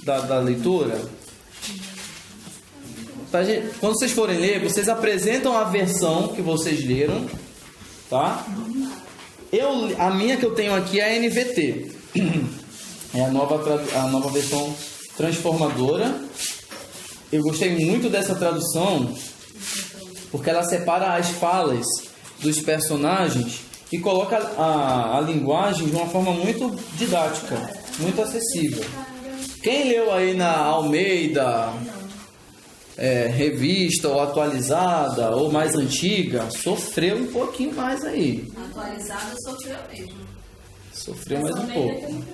da leitura? Quando vocês forem ler, vocês apresentam a versão que vocês leram, tá? A minha que eu tenho aqui é a NVT. É a nova versão transformadora. Eu gostei muito dessa tradução porque ela separa as falas dos personagens e coloca a linguagem de uma forma muito didática, muito acessível. Quem leu aí na Almeida, revista ou atualizada ou mais antiga, sofreu um pouquinho mais aí. Atualizada sofreu mesmo. Sofreu mais um pouco.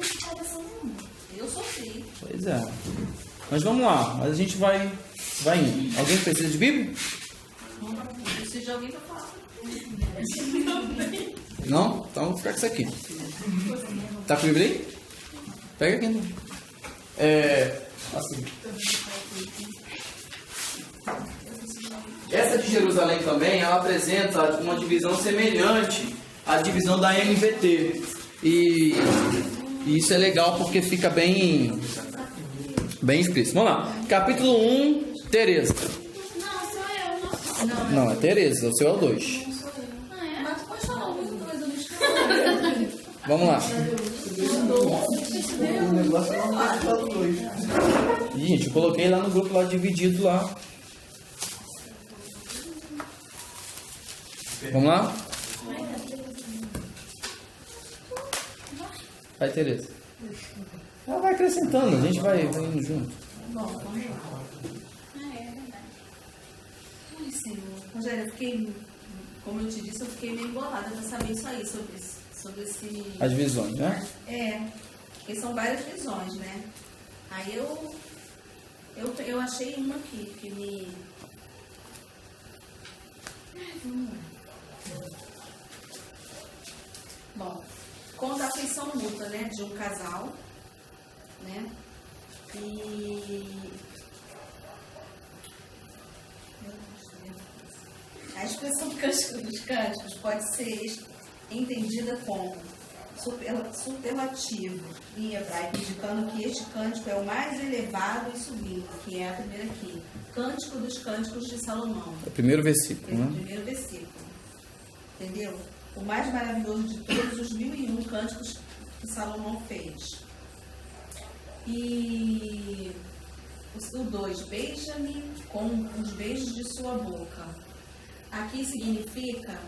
Eu sofri. Pois é. Mas vamos lá, mas a gente vai indo. Alguém precisa de Bíblia? Preciso de alguém para falar. Não? Então vou ficar com isso aqui. Tá com a Bíblia aí? Pega aqui então. Assim. Essa de Jerusalém também, ela apresenta uma divisão semelhante à divisão da NVT. E isso é legal porque fica bem explícito. Vamos lá. Capítulo 1, Teresa. Não, sou eu. Não, é Teresa. O seu é o 2. Mas tu pode falar alguma coisa no escuro. Vamos lá. O negócio não vai falar do 2. Ih, gente, eu coloquei lá no grupo, lá dividido lá. Vamos lá? Vai, Tereza. Ela vai acrescentando, a gente vai indo junto. Bom, vamos lá. Ai, Senhor. Rogério, eu fiquei, como eu te disse, eu fiquei meio embolada para saber isso aí, sobre esse... As visões, né? Porque são várias visões, né? Aí eu achei uma aqui que me... Vamos lá. Bom, conta a afeição mútua, né, de um casal, né, e a expressão cântico dos cânticos pode ser entendida como superlativo em hebraico, indicando que este cântico é o mais elevado e sublime, que é a primeira aqui, Cântico dos Cânticos de Salomão. É o primeiro versículo, né? O primeiro versículo. Entendeu? O mais maravilhoso de todos os 1001 cânticos que Salomão fez. E o 2, beija-me com os beijos de sua boca. Aqui significa,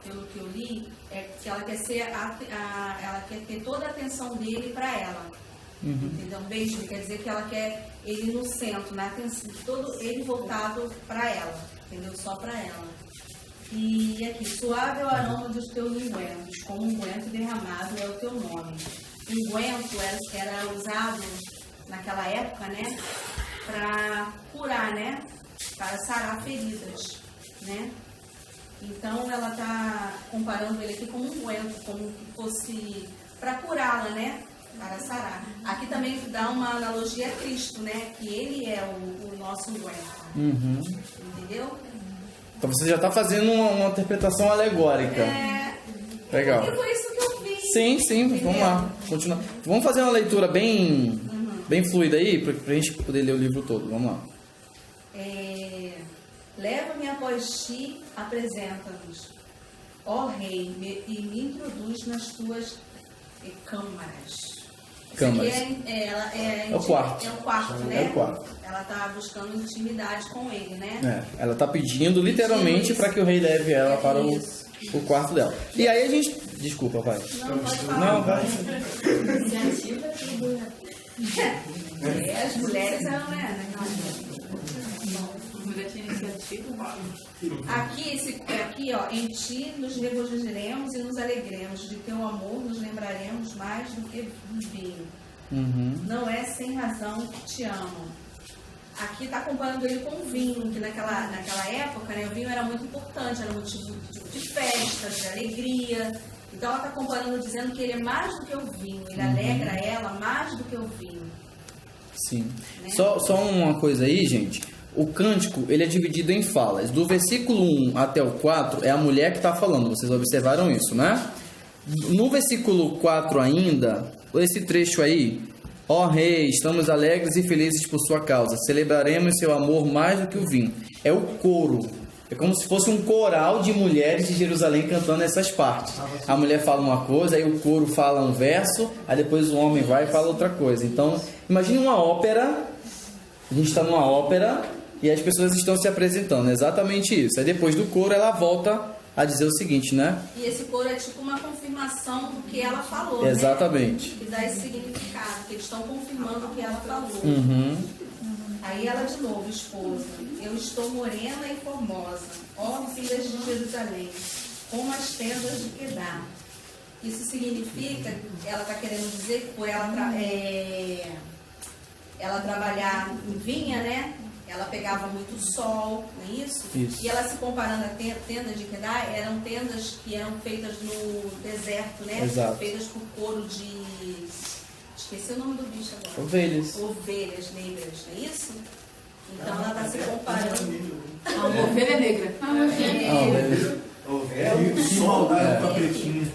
pelo que eu li, é que ela quer ser ela quer ter toda a atenção dele para ela. Entendeu? Beijo quer dizer que ela quer ele no centro, na atenção, todo ele voltado para ela, entendeu? Só para ela. E aqui, suave é o aroma dos teus ungüentos, como unguento derramado é o teu nome. Unguento era usado naquela época, né, para curar, né, para sarar feridas, né. Então ela está comparando ele aqui com unguento, como se fosse para curá-la, né, para sarar. Aqui também dá uma analogia a Cristo, né, que ele é o nosso unguento. Entendeu? Então você já está fazendo uma interpretação alegórica. Legal. E foi isso que eu vi. Sim, vamos lá. Continua. Vamos fazer uma leitura bem fluida aí, para a gente poder ler o livro todo. Vamos lá. Leva-me após ti, apresenta-nos, ó Rei, e me introduz nas tuas câmaras. Câmaras. É o quarto. É o quarto, né? É o quarto. Ela está buscando intimidade com ele, né? Ela está pedindo literalmente para que o rei leve ela para o quarto dela. E aí a gente... Desculpa, vai. Não, pode falar. Não, vai. As mulheres eram, né? Aqui, ó, em ti nos regozijaremos e nos alegremos, de teu amor nos lembraremos mais do que do vinho. Não é sem razão que te amo. Aqui está comparando ele com o vinho, que naquela época, né, o vinho era muito importante, era motivo de festa, de alegria. Então ela está comparando, dizendo que ele é mais do que o vinho, ele alegra ela mais do que o vinho. Sim. Né? Só uma coisa aí, gente. O cântico, ele é dividido em falas. Do versículo 1 até o 4 é a mulher que está falando. Vocês observaram isso, né? No versículo 4 ainda, esse trecho aí, Ó rei, estamos alegres e felizes por sua causa. Celebraremos seu amor mais do que o vinho. É o coro. É como se fosse um coral de mulheres de Jerusalém cantando essas partes. A mulher fala uma coisa, aí o coro fala um verso, aí depois o homem vai e fala outra coisa. Então, imagine uma ópera. A gente está numa ópera e as pessoas estão se apresentando. É exatamente isso. Aí depois do coro ela volta a dizer o seguinte, né? E esse coro é tipo uma confirmação do que ela falou, Exatamente. né? Que dá esse significado, que eles estão confirmando o que ela falou. Uhum. Aí ela de novo, esposa, eu estou morena e formosa, ó filhas de Jerusalém, como as tendas de Quedar. Isso significa, ela está querendo dizer que por ela trabalhar em vinha, né? Ela pegava muito sol, não é isso? Isso. E ela se comparando a tenda de Quedar, eram tendas que eram feitas no deserto, né? Exato. Feitas por couro de... Esqueci o nome do bicho agora. Ovelhas. Ovelhas negras, não é isso? Então ela está se comparando. A ovelha negra. É o sol, né? Com a pretinha.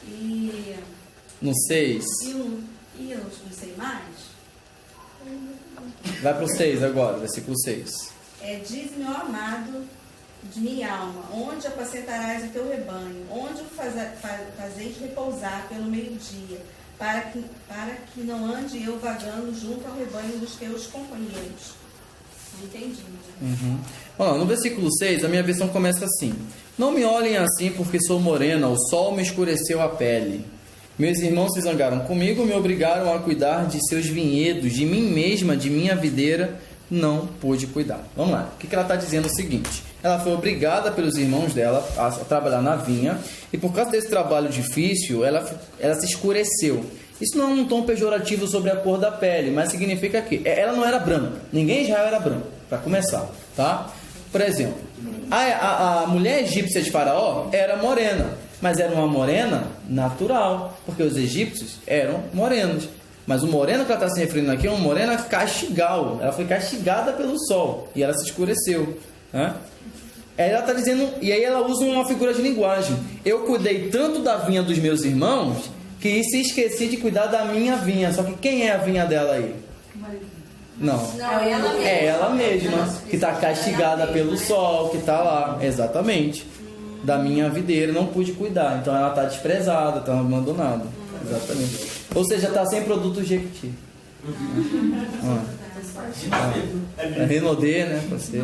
E No 6. eu não sei mais. Vai para o 6 agora, versículo 6. Diz-me, ó amado de minha alma, onde apacentarás o teu rebanho, onde o fazeis repousar pelo meio-dia, para que não ande eu vagando junto ao rebanho dos teus companheiros. Não entendi. Uhum. Ó, no versículo 6, a minha versão começa assim: não me olhem assim porque sou morena, o sol me escureceu a pele. Meus irmãos se zangaram comigo, me obrigaram a cuidar de seus vinhedos, de mim mesma, de minha videira, não pude cuidar. Vamos lá, o que ela está dizendo é o seguinte: ela foi obrigada pelos irmãos dela a trabalhar na vinha, e por causa desse trabalho difícil, ela se escureceu. Isso não é um tom pejorativo sobre a cor da pele, mas significa que ela não era branca. Ninguém em Israel era branco, para começar, tá? Por exemplo, a mulher egípcia de Faraó era morena, mas era uma morena natural, porque os egípcios eram morenos. Mas o moreno que ela está se referindo aqui é uma morena castigal. Ela foi castigada pelo sol e ela se escureceu, né? Ela está dizendo, e aí ela usa uma figura de linguagem: eu cuidei tanto da vinha dos meus irmãos que se esqueci de cuidar da minha vinha. Só que quem é a vinha dela aí? Não. Não, é ela mesma. É ela mesma, que está castigada pelo sol, que está lá. Exatamente. Da minha videira, não pude cuidar. Então ela está desprezada, está abandonada. Exatamente. Ou seja, está sem produto Jequiti. É Renaudet, né? Você.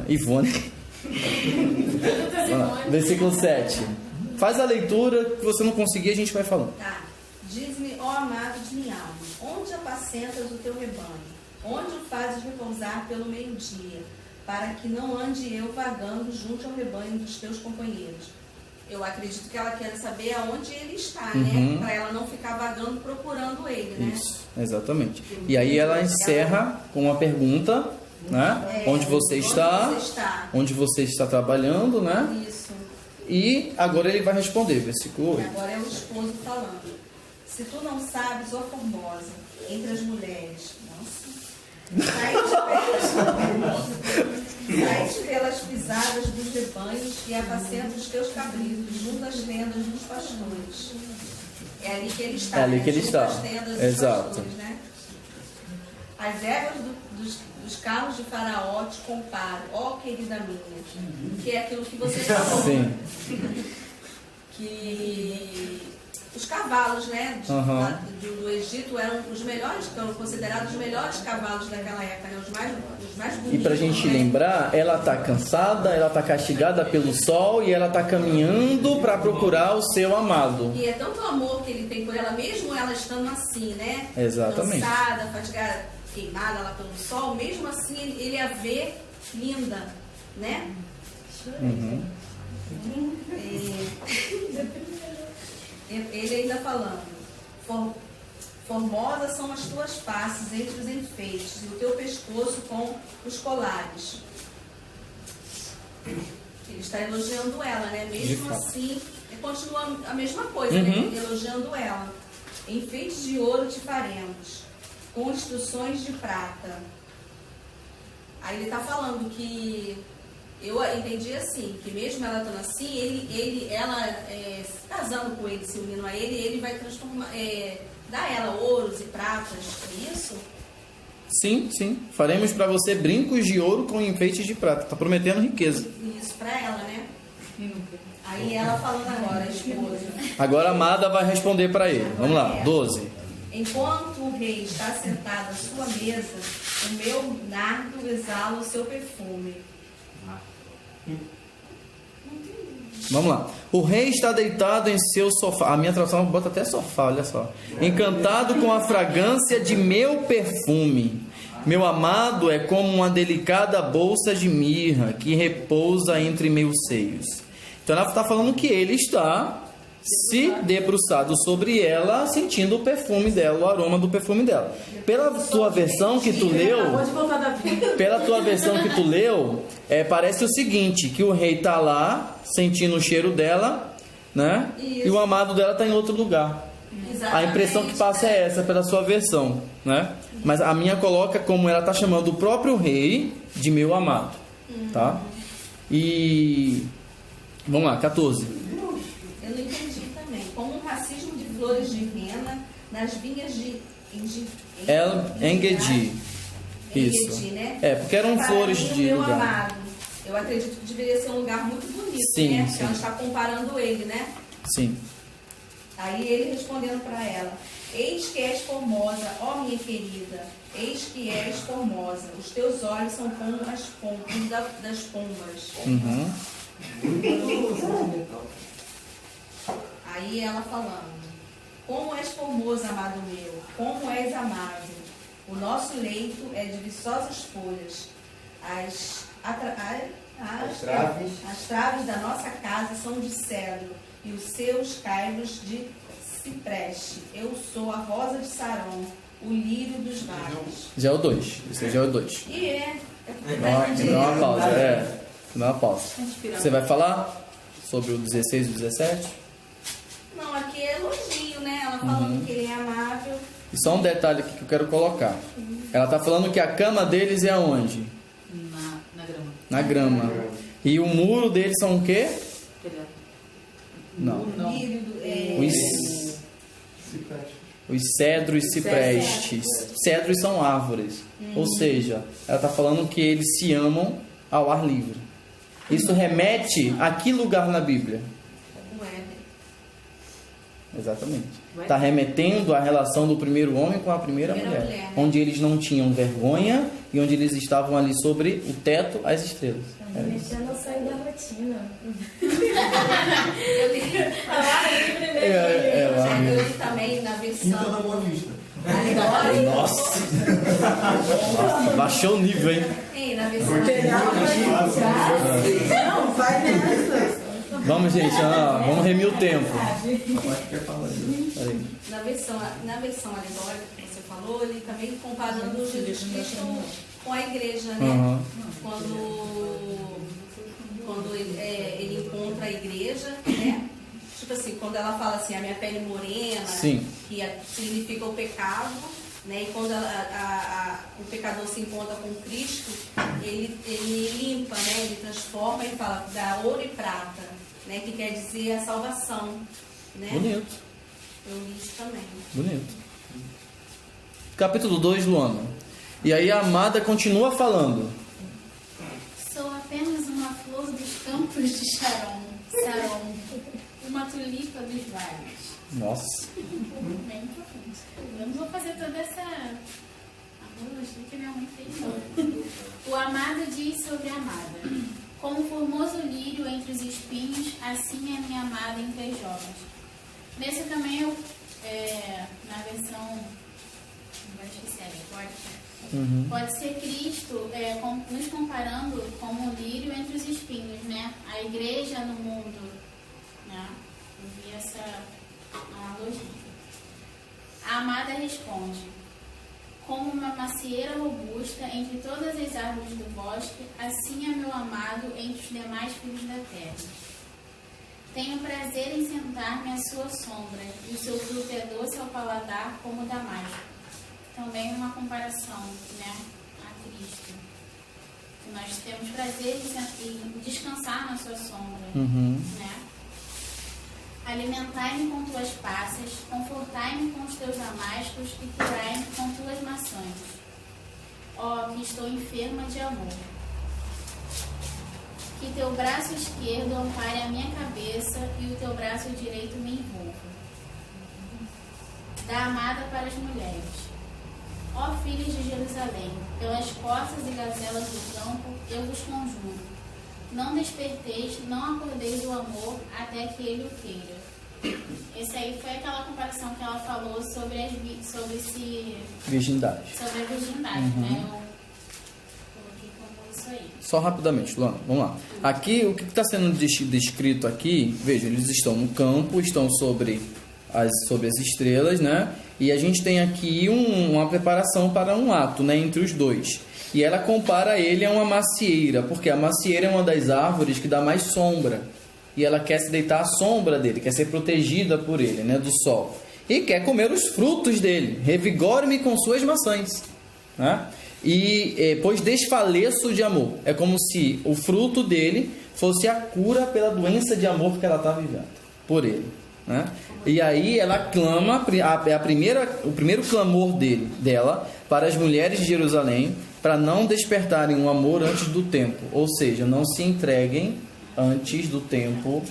Ivone. Versículo 7. Faz a leitura, que você não conseguir, a gente vai falando. Tá. Diz-me, ó amado de minha alma, onde apacentas o teu rebanho? Onde o fazes repousar pelo meio-dia? Para que não ande eu vagando junto ao rebanho dos teus companheiros. Eu acredito que ela quer saber aonde ele está, né? Para ela não ficar vagando procurando ele, né? Isso, exatamente. E aí ela encerra com uma pergunta, né? Onde você está? Onde você está trabalhando, né? Isso. E agora ele vai responder, versículo 8. Agora é o esposo falando. Se tu não sabes, ó formosa, entre as mulheres, nossa, sais pelas pisadas dos rebanhos e apacenta os teus cabritos junto às tendas dos pastores. É ali que ele está. É ali que ele junto está. às tendas dos Exato. pastores, né? As éguas dos carros de Faraó te comparam, ó querida minha, que é aquilo que você falou. Sim. Que os cavalos, né, do Egito eram os melhores, eram considerados os melhores cavalos daquela época, né, os mais bonitos. E pra gente né? lembrar, ela tá cansada, ela tá castigada pelo sol e ela tá caminhando para procurar o seu amado. E é tanto amor que ele tem por ela, mesmo ela estando assim, né? Exatamente. Cansada, fatigada, queimada lá pelo sol, mesmo assim ele a vê linda, né? Ele ainda falando, formosas são as tuas faces entre os enfeites, e o teu pescoço com os colares. Ele está elogiando ela, né? Mesmo assim, continua a mesma coisa, né? Elogiando ela. Enfeites de ouro te faremos, com instruções de prata. Aí ele está falando que Eu entendi assim, que mesmo ela estando assim, ela casando com ele, se unindo a ele vai transformar, dar a ela ouros e pratas, é isso? Sim, sim. Faremos para você brincos de ouro com enfeites de prata. Está prometendo riqueza. Isso para ela, né? Aí ela falando agora, a esposa. Agora a amada vai responder para ele. Vamos lá, 12. Enquanto o rei está sentado à sua mesa, o meu nardo exala o seu perfume. Vamos lá. O rei está deitado em seu sofá. A minha tradução bota até sofá, olha só. Encantado com a fragrância de meu perfume. Meu amado é como uma delicada bolsa de mirra que repousa entre meus seios. Então ela está falando que ele está se debruçado sobre ela, sentindo o perfume dela, o aroma do perfume dela. Pela tua versão que tu leu, parece o seguinte, que o rei está lá, sentindo o cheiro dela, né? E o amado dela está em outro lugar. A impressão que passa é essa, pela sua versão, né? Mas a minha coloca como ela está chamando o próprio rei de meu amado, tá? E vamos lá, 14. Eu não entendi também. Como um racismo de flores de rena nas vinhas de Engedi. Isso. Né? Porque eram Para flores mim, de meu lugar. amado. Eu acredito que deveria ser um lugar muito bonito, Sim, né? sim. Ela está comparando ele, né? Sim. Aí ele respondendo para ela: eis que és formosa, ó minha querida, eis que és formosa. Os teus olhos são como as pombas das pombas. Uhum. Aí ela falando: como és formoso, amado meu, como és amável. O nosso leito é de viçosas folhas. As traves da nossa casa são de cedro e os seus caibros de cipreste. Eu sou a rosa de Saron, o lírio dos vales. Já é o 2. Esse já é o 2. E Dá uma pausa, Dá uma pausa. Você vai falar sobre o 16 e o 17? Não, aqui é elogio, né? Ela falando que ele é amável. E só um detalhe aqui que eu quero colocar. Ela está falando que a cama deles é aonde? Na grama. Na grama. E o muro deles são o quê? Não. Lírio Os cedros ciprestes. Cedros são árvores. Ou seja, ela está falando que eles se amam ao ar livre. Isso remete a que lugar na Bíblia? O Éden. Exatamente. Está remetendo à relação do primeiro homem com a primeira mulher. Né? Onde eles não tinham vergonha e onde eles estavam ali sobre o teto, as estrelas. Mexendo no sangue da rotina. Eu li também na Quinta da versão Boa Vista. alegórica. Nossa! Baixou o nível, hein? Na versão Não, vai nessa. Vamos, gente, vamos remir o tempo. na versão alegórica que você falou, ele também comparando Jesus Cristo com a igreja, né? Uhum. Quando ele encontra a igreja, né? Tipo assim, quando ela fala assim, a minha pele morena, Sim. que significa o pecado, né? E quando o pecador se encontra com Cristo, ele limpa, né? Ele transforma e fala, dá ouro e prata, né? Que quer dizer a salvação, né? Bonito, Eu li isso também. bonito. Capítulo 2, Luana. E aí a amada continua falando. Sou apenas uma flor dos campos de Saron, uma tulipa dos vales. Nossa. Bem profundo. Eu não vou fazer toda essa apologia que minha mãe fez, não. O amado diz sobre a amada: como formoso lírio entre os espinhos, assim é minha amada entre as jovens. Nesse também eu, na versão, não esqueci, pode ser Cristo nos comparando como o lírio entre os espinhos, né? A igreja no mundo, né? Eu vi essa analogia. A amada responde: como uma macieira robusta entre todas as árvores do bosque, assim é meu amado entre os demais filhos da terra. Tenho prazer em sentar-me à sua sombra, e o seu fruto é doce ao paladar como o damasco. Também uma comparação, né, a Cristo. que nós temos prazer em descansar na sua sombra, Uhum. né? Alimentai-me com tuas passas, confortai-me com os teus damascos e curai-me com tuas maçãs. Ó, que estou enferma de amor. Que teu braço esquerdo ampare a minha cabeça e o teu braço direito me envolva. Da amada para as mulheres. Ó filhos de Jerusalém, pelas corças e gazelas do campo, eu vos conjuro. Não desperteis, não acordeis o amor até que ele o queira. Esse aí foi aquela comparação que ela falou sobre Virgindade. sobre a virgindade, né? Eu coloquei como isso aí. Só rapidamente, Luana, vamos lá. Aqui, o que está sendo descrito aqui, veja, eles estão no campo, estão sobre as estrelas, né? E a gente tem aqui uma preparação para um ato, né, entre os dois. E ela compara ele a uma macieira, porque a macieira é uma das árvores que dá mais sombra. E ela quer se deitar à sombra dele, quer ser protegida por ele, né, do sol. E quer comer os frutos dele. Revigore-me com suas maçãs, né? Pois desfaleço de amor. É como se o fruto dele fosse a cura pela doença de amor que ela está vivendo por ele, né? E aí ela clama, o primeiro clamor dela para as mulheres de Jerusalém, para não despertarem um amor antes do tempo, ou seja, não se entreguem antes do tempo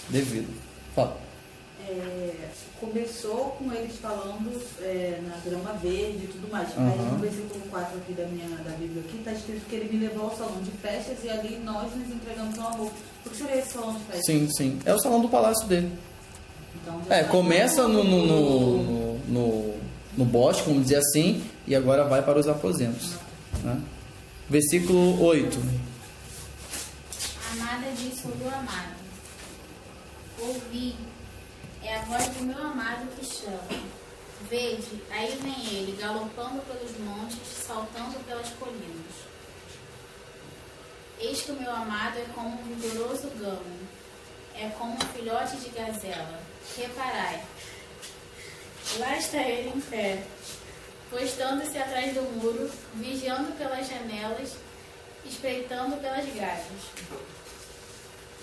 devido. Fala. Começou com eles falando na grama verde e tudo mais. Aí no versículo 4 aqui da Bíblia aqui está escrito que ele me levou ao salão de festas e ali nós nos entregamos ao amor. O que seria esse salão de festas? Sim, sim. É o salão do palácio dele. Então, já Começa no bosque, vamos dizer assim, e agora vai para os aposentos, né? Versículo 8. Amada diz sobre o amado. Ouvi, é a voz do meu amado que chama. Vede, aí vem ele, galopando pelos montes, saltando pelas colinas. Eis que o meu amado é como um vigoroso gamo, é como um filhote de gazela. Reparai, lá está ele em pé, postando-se atrás do muro, vigiando pelas janelas, espreitando pelas grades.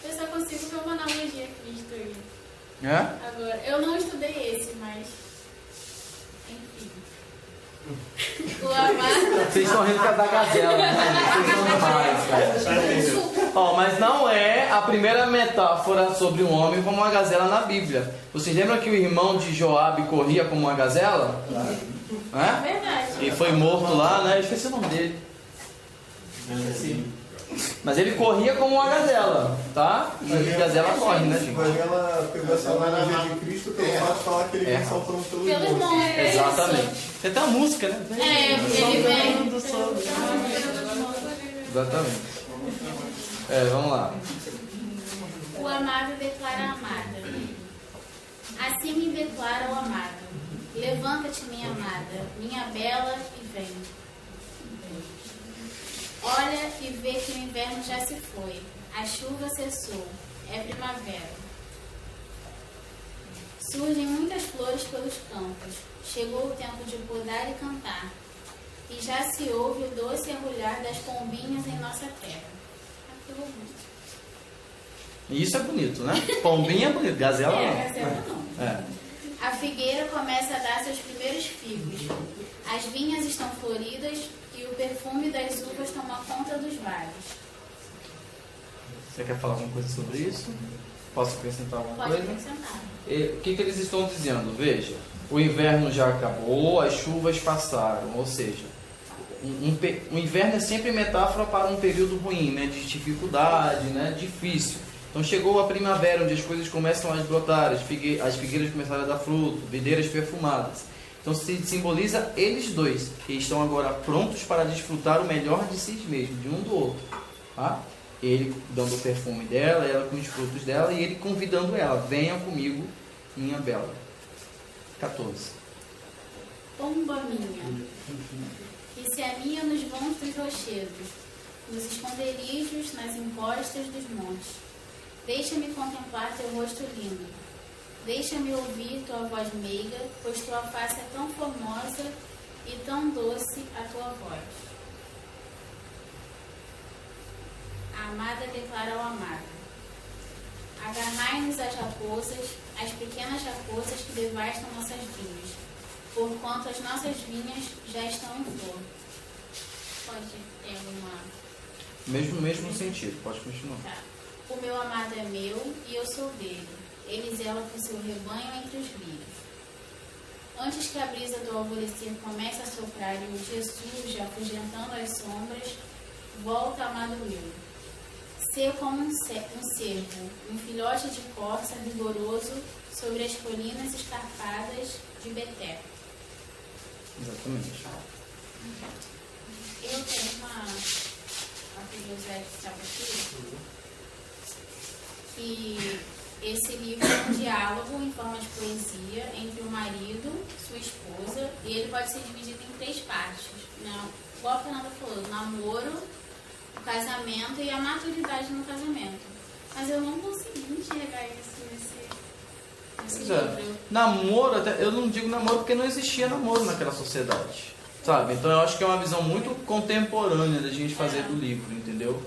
Eu só consigo ver uma analogia a Cristo aí. Agora, eu não estudei esse, mas enfim. O amado. Vocês estão rindo da gazela, né? Vocês são demais, cara. Mas não é a primeira metáfora sobre um homem como uma gazela na Bíblia. Vocês lembram que o irmão de Joabe corria como uma gazela? Verdade. E foi morto lá, né? Eu esqueci o nome dele. Mas ele corria como uma gazela, tá? E gazela corre, né, gente? Mas ela pegou essa analogia de Cristo pelo fato de falar que ele vem saltando pelos montes. montes. Exatamente. Você tem uma música, né? Ele vem. Exatamente. Vamos lá. O amado declara a amada. Assim me declara o amado. Levanta-te, minha amada, minha bela, e vem. Olha e vê que o inverno já se foi. A chuva cessou. É primavera. Surgem muitas flores pelos campos. Chegou o tempo de podar e cantar. E já se ouve o doce arrulhar das pombinhas em nossa terra. E isso é bonito, né? Pombinha é bonito, gazela não. Gazela não. A figueira começa a dar seus primeiros figos. As vinhas estão floridas e o perfume das uvas toma conta dos vales. Você quer falar alguma coisa sobre isso? Posso acrescentar alguma coisa? Pode acrescentar. O que eles estão dizendo? Veja, o inverno já acabou, as chuvas passaram, ou seja, o inverno é sempre metáfora para um período ruim, né, de dificuldade, né, difícil. Então chegou a primavera, onde as coisas começam a brotar, as figueiras começaram a dar fruto, videiras perfumadas. Então se simboliza eles dois, que estão agora prontos para desfrutar o melhor de si mesmos, de um do outro. Tá? Ele dando o perfume dela, ela com os frutos dela, e ele convidando ela, venha comigo, minha bela. 14. Pomba minha, que se aninha nos vãos dos rochedos, nos esconderijos, nas encostas dos montes. Deixa-me contemplar teu rosto lindo. Deixa-me ouvir tua voz meiga, pois tua face é tão formosa e tão doce a tua voz. amada declara ao amado: agarrai-nos às raposas, às pequenas raposas que devastam nossas vinhas, porquanto as nossas vinhas já estão em flor. Pode ter uma... Mesmo sentido, pode continuar. Tá. O meu amado é meu e eu sou dele. Ele zela por seu rebanho entre os lírios. Antes que a brisa do alvorecer comece a soprar e o dia surge afugentando as sombras, volta, amado meu. Ser como um cervo, um filhote de corça vigoroso sobre as colinas escarpadas de Betel. Exatamente. Eu tenho uma curiosidade que estava aqui, que esse livro é um diálogo em forma de poesia entre o marido, sua esposa, e ele pode ser dividido em 3 partes. Igual a Fernanda falou, namoro, o casamento e a maturidade no casamento. Mas eu não consegui enxergar isso nesse livro. Namoro, até, eu não digo namoro porque não existia namoro naquela sociedade, sabe? Então eu acho que é uma visão muito contemporânea da gente fazer do livro, entendeu?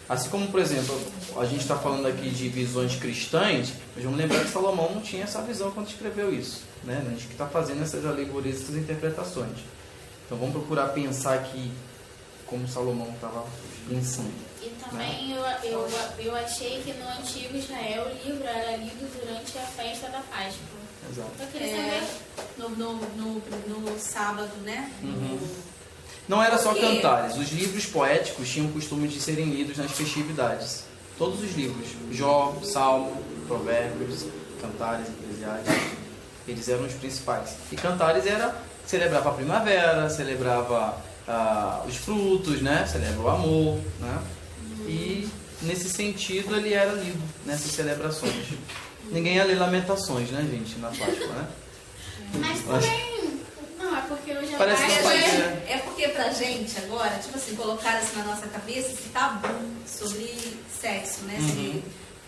Assim como, por exemplo, a gente está falando aqui de visões cristãs, mas vamos lembrar que Salomão não tinha essa visão quando escreveu isso, né? A gente que está fazendo essas alegorias, essas interpretações. Então vamos procurar pensar aqui como Salomão estava pensando. E também eu achei que no antigo Israel o livro era lido durante a festa da Páscoa. Exato. Eu queria saber. No sábado, né? Não era só cantares. Os livros poéticos tinham o costume de serem lidos nas festividades. Todos os livros, Jó, Salmo, Provérbios, Cantares, Eclesiastes, eles eram os principais. E Cantares celebrava a primavera, celebrava os frutos, né? Celebra o amor, né? E nesse sentido ele era lido nessas celebrações. Ninguém ia ler Lamentações, né, gente, na Páscoa, né? Mas também... Não, é porque eu já... Parece que É porque pra gente agora, tipo assim, colocaram assim na nossa cabeça esse tabu sobre sexo, né? Sobre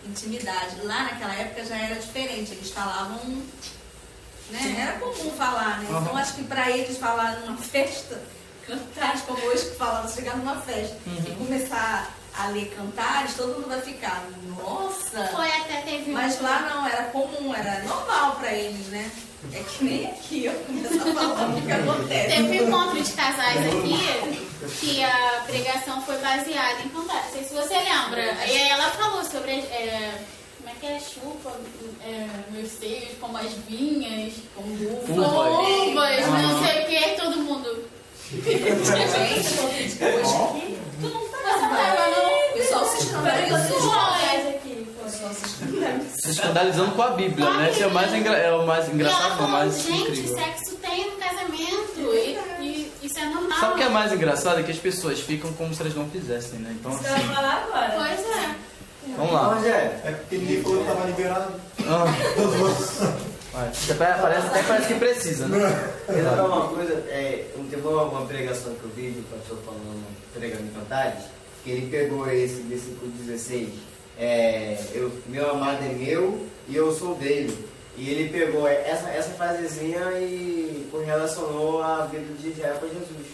intimidade. Lá naquela época já era diferente, eles falavam, né? Era comum falar, né? Então acho que pra eles falar numa festa, cantares como hoje que fala, chegar numa festa e começar a ler cantares, todo mundo vai ficar, nossa! Foi até teve Mas lá não, era comum, era normal pra eles, né? É que nem aqui eu começo a falar o que acontece. Teve um encontro de casais aqui que a pregação foi baseada em cantares. Não sei se você lembra. E aí ela falou sobre como é que é? Chupa meus seios como as vinhas, com uvas, não sei o que, todo mundo. Gente, hoje aqui, tu não tá não. O pessoal se se escandalizando com a Bíblia, né? Esse é o mais engraçado, o mais gente, incrível. sexo tem no casamento e isso é normal. Sabe o que é mais engraçado? É que as pessoas ficam como se elas não fizessem, né? Então, Você vai falar agora. Pois é. vamos lá. É porque ninguém falou que estava liberado. Parece que precisa, né? Quer falar uma coisa? Teve uma pregação que eu vi do pastor falando, pregando em Cantares, que ele pegou esse versículo 16. Meu amado é meu e eu sou dele. E ele pegou essa frasezinha e correlacionou a vida de Israel com Jesus.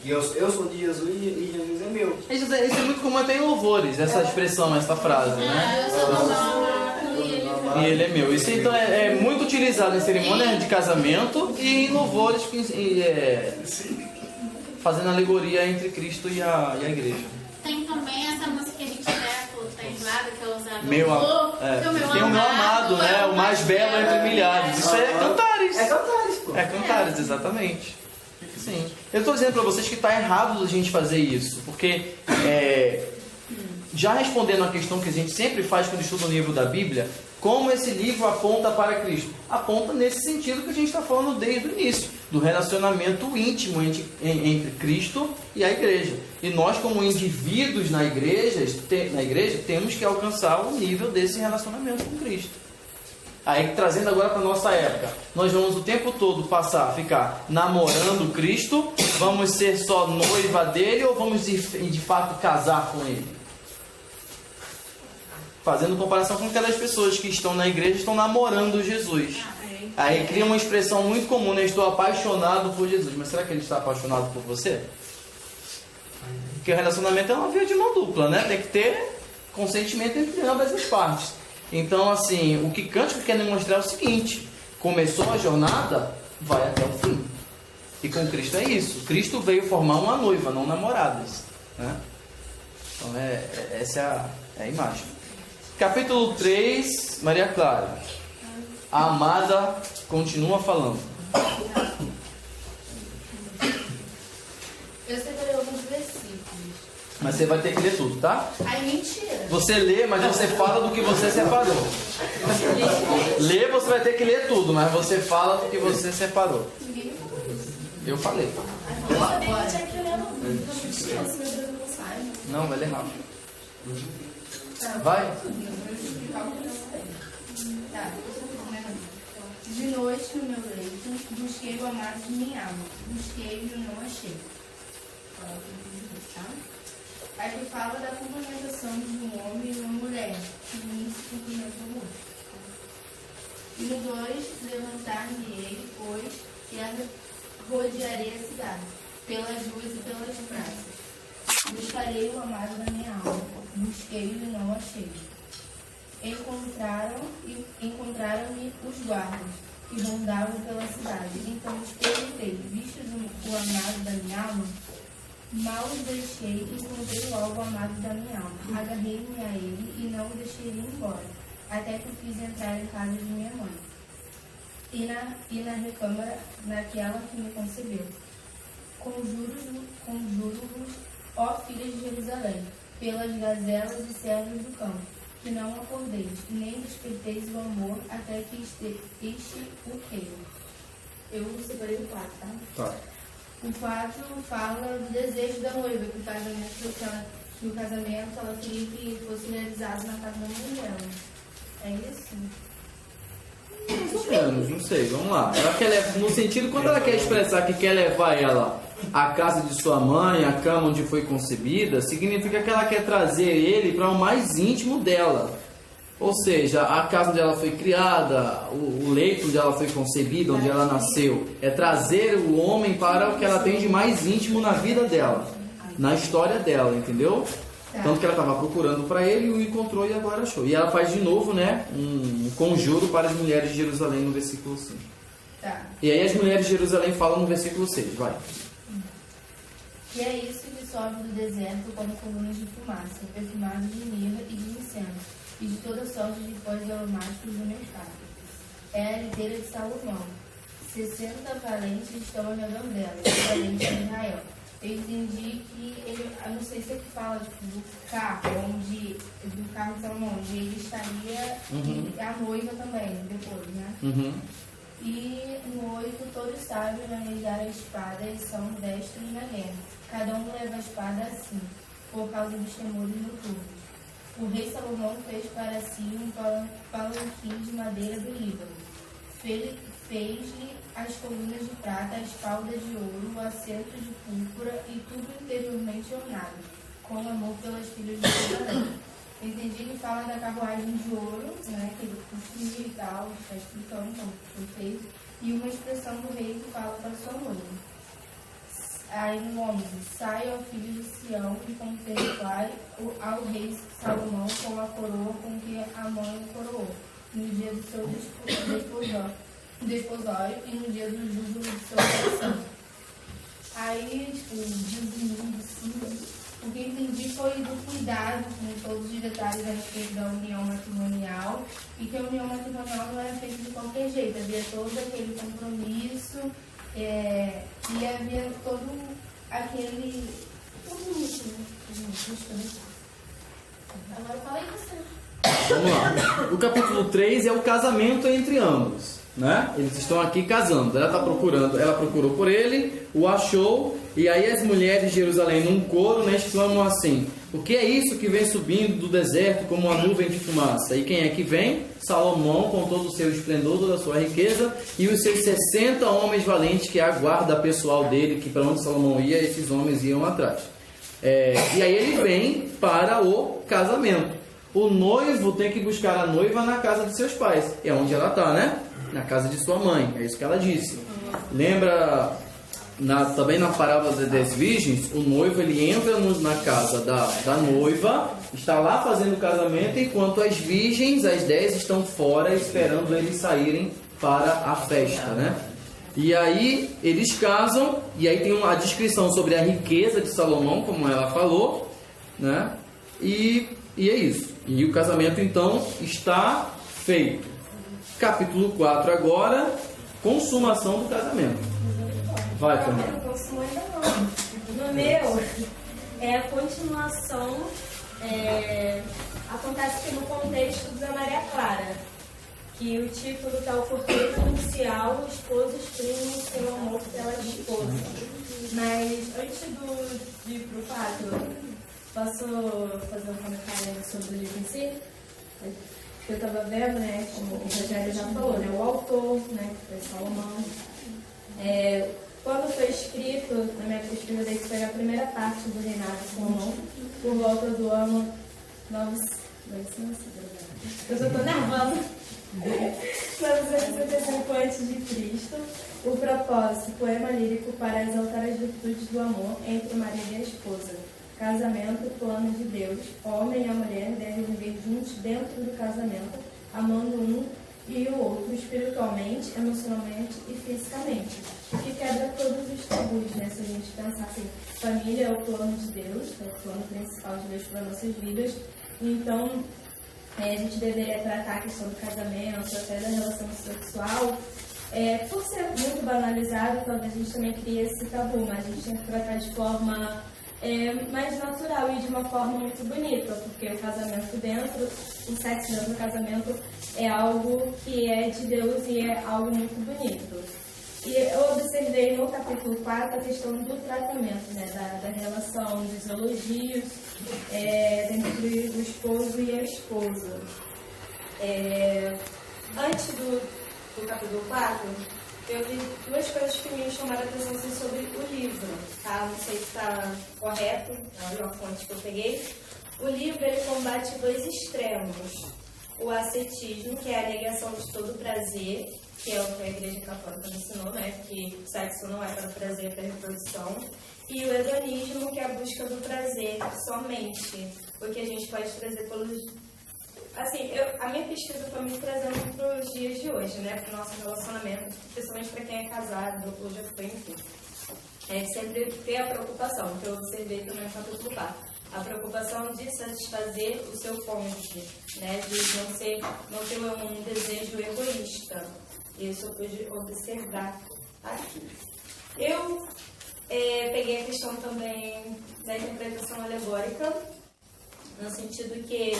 Que eu sou de Jesus e Jesus é meu. Isso é muito comum até em louvores, essa expressão, essa frase, né? Eu sou normal. E ele é meu. Isso então é muito utilizado em cerimônias de casamento e em louvores, fazendo alegoria entre Cristo e a igreja. Tem também essa música que a gente tá enjoada, que é usada tem o meu amado, né? O mais belo entre milhares. Isso é Cantares. É Cantares, pô. É Cantares, exatamente. Sim. Eu estou dizendo para vocês que está errado a gente fazer isso, porque já respondendo a questão que a gente sempre faz quando estuda um livro da Bíblia, como esse livro aponta para Cristo? Aponta nesse sentido que a gente está falando desde o início, do relacionamento íntimo entre Cristo e a igreja. E nós, como indivíduos na igreja, temos que alcançar o nível desse relacionamento com Cristo. Aí, trazendo agora para a nossa época, nós vamos o tempo todo ficar namorando Cristo, vamos ser só noiva dele ou vamos de fato casar com ele? Fazendo comparação com aquelas pessoas que estão na igreja e estão namorando Jesus. Aí cria uma expressão muito comum, né? Estou apaixonado por Jesus. Mas será que ele está apaixonado por você? Porque o relacionamento é uma via de mão dupla, né? Tem que ter consentimento entre ambas as partes. Então, assim, o que Cântico quer demonstrar é o seguinte: começou a jornada, vai até o fim. E com Cristo é isso. Cristo veio formar uma noiva, não namoradas, né? Então, essa é a imagem. Capítulo 3, Maria Clara. A amada continua falando. Eu separei alguns versículos. Mas você vai ter que ler tudo, tá? Ai, mentira. Você lê, mas você fala do que você separou. Ler, você vai ter que ler tudo, mas você fala do que você separou. Ninguém me falou isso. Eu falei. Eu sabia que eu tinha que ler, não. Não, vai ler rápido. Vai. Tá. De noite no meu leito, busquei o amado de minha alma. Busquei e não achei. Tá? Aqui fala da complementação de um homem e uma mulher, que nem se complementam muito. E no 2, levantar-me ele, pois, e rodearei a cidade, pelas ruas e pelas praças. Buscarei o amado da minha alma, busquei e não achei. Encontraram-me os guardas, que rondavam pela cidade. Então os perguntei, vistes o amado da minha alma? Mal os deixei e encontrei logo o amado da minha alma. Agarrei-me a ele e não o deixei ir embora, até que o fiz entrar em casa de minha mãe. E na recâmara, naquela que me concebeu. Conjuro-vos, ó filhas de Jerusalém, pelas gazelas e servos do campo, que não acordeis, nem desperteis o amor até que este o queira. Eu separei o 4, tá? Tá. O 4 fala do desejo da noiva, que o casamento ela queria que fosse realizado na casa da mãe dela. É isso? Mais ou menos, não sei, vamos lá. Ela quer, no sentido, quando ela quer expressar que quer levar ela à casa de sua mãe, à cama onde foi concebida, significa que ela quer trazer ele para o mais íntimo dela. Ou seja, a casa onde ela foi criada, o leito onde ela foi concebida, onde ela nasceu. É trazer o homem para o que ela tem de mais íntimo na vida dela, na história dela, entendeu? Tanto que ela estava procurando para ele, o encontrou e agora achou. E ela faz de novo, né, um conjuro para as mulheres de Jerusalém no versículo 5. Tá. E aí as mulheres de Jerusalém falam no versículo 6, vai. E é isso que sobe do deserto como colunas de fumaça, perfumado de mirra e de incenso, e de toda sorte de pós aromáticos do mercado. É a liteira de Salomão. 60 valentes estão ao redor dela, valentes de Israel. Eu entendi que ele, eu não sei se ele fala do carro de Salomão, onde ele estaria, e a noiva também, depois, né? E no 8, todos sabem manejar a espada e são destros na guerra. Cada um leva a espada assim, por causa dos temores noturnos. O rei Salomão fez para si um palanquim de madeira do Líbano. Fez-lhe as colunas de prata, a espalda de ouro, o assento de púrpura e tudo interiormente ornado, com amor pelas filhas de Jerusalém. Entendi que fala da carruagem de ouro, né, que ele construiu e tal, está explicando como foi feito, e uma expressão do rei que fala para sua noiva. Aí no 11, sai ao filho de Sião e contemplai ao rei Salomão com a coroa com que a mãe o coroou, no dia do seu desposório e no dia do júbilo do seu coração. Aí, tipo, o que entendi foi do cuidado com todos os detalhes a respeito da união matrimonial, e que a união matrimonial não era feita de qualquer jeito, havia todo aquele compromisso, e havia todo aquele... Tudo isso, né? Agora fala aí você. Vamos lá. O capítulo 3 é o casamento entre ambos, né? Eles estão aqui casando. Ela está procurando, ela procurou por ele, o achou, e aí as mulheres de Jerusalém, num coro, né, exclamam assim: o que é isso que vem subindo do deserto como uma nuvem de fumaça? E quem é que vem? Salomão, com todo o seu esplendor, toda a sua riqueza, e os seus 60 homens valentes, que é a guarda pessoal dele, que para onde Salomão ia, esses homens iam atrás. E aí ele vem para o casamento. O noivo tem que buscar a noiva na casa de seus pais. É onde ela está, né? Na casa de sua mãe. É isso que ela disse. Lembra também na parábola das virgens, o noivo ele entra na casa da noiva, está lá fazendo o casamento, enquanto as virgens, as 10, estão fora esperando eles saírem para a festa, né? E aí eles casam, e aí tem uma descrição sobre a riqueza de Salomão, como ela falou, né? E é isso. E o casamento então está feito. Capítulo 4 agora, consumação do casamento. Vai, Fernanda. Não consumou ainda não. No meu, é a continuação, acontece que no contexto da Maria Clara, que o título está o porquê inicial, o esposo exprime seu amor pela esposa. Mas antes de ir para o fato, posso fazer um comentário sobre o livro em si? Eu estava vendo, né, como o Rogério já falou, né, o autor, né, que foi Salomão. Quando foi escrito, na minha pesquisa, que foi a primeira parte do reinado de Salomão, por volta do ano 965 a.C. O propósito, poema lírico para exaltar as virtudes do amor entre o marido e a esposa. Casamento, plano de Deus. O homem e a mulher devem viver juntos dentro do casamento, amando um e o outro espiritualmente, emocionalmente e fisicamente. O que quebra todos os tabus, né? Se a gente pensar assim, família é o plano de Deus, é o plano principal de Deus para nossas vidas. Então, a gente deveria tratar a questão do casamento, até da relação sexual. Por ser muito banalizado, talvez a gente também crie esse tabu, mas a gente tem que tratar de forma mais natural e de uma forma muito bonita, porque o casamento o sexo dentro do casamento é algo que é de Deus e é algo muito bonito. E eu observei no capítulo 4 a questão do tratamento, né, da relação, dos elogios entre o esposo e a esposa. Antes do capítulo 4, eu vi duas coisas que me chamaram a atenção assim, sobre o livro, tá? Não sei se está correto, é uma fonte que eu peguei. O livro ele combate dois extremos. O ascetismo, que é a negação de todo prazer, que é o que a Igreja Católica ensinou, né? Que o sexo não é para prazer, é para reprodução. E o hedonismo, que é a busca do prazer somente, o que a gente pode trazer pelos... Assim, a minha pesquisa foi me trazendo para os dias de hoje, né? Para o nosso relacionamento, principalmente para quem é casado ou já foi, enfim. Sempre ter a preocupação, que eu observei também no capítulo 4. A preocupação de satisfazer o seu cônjuge, né? De não ter um desejo egoísta. Isso eu pude observar aqui. Eu peguei a questão também da interpretação alegórica, no sentido que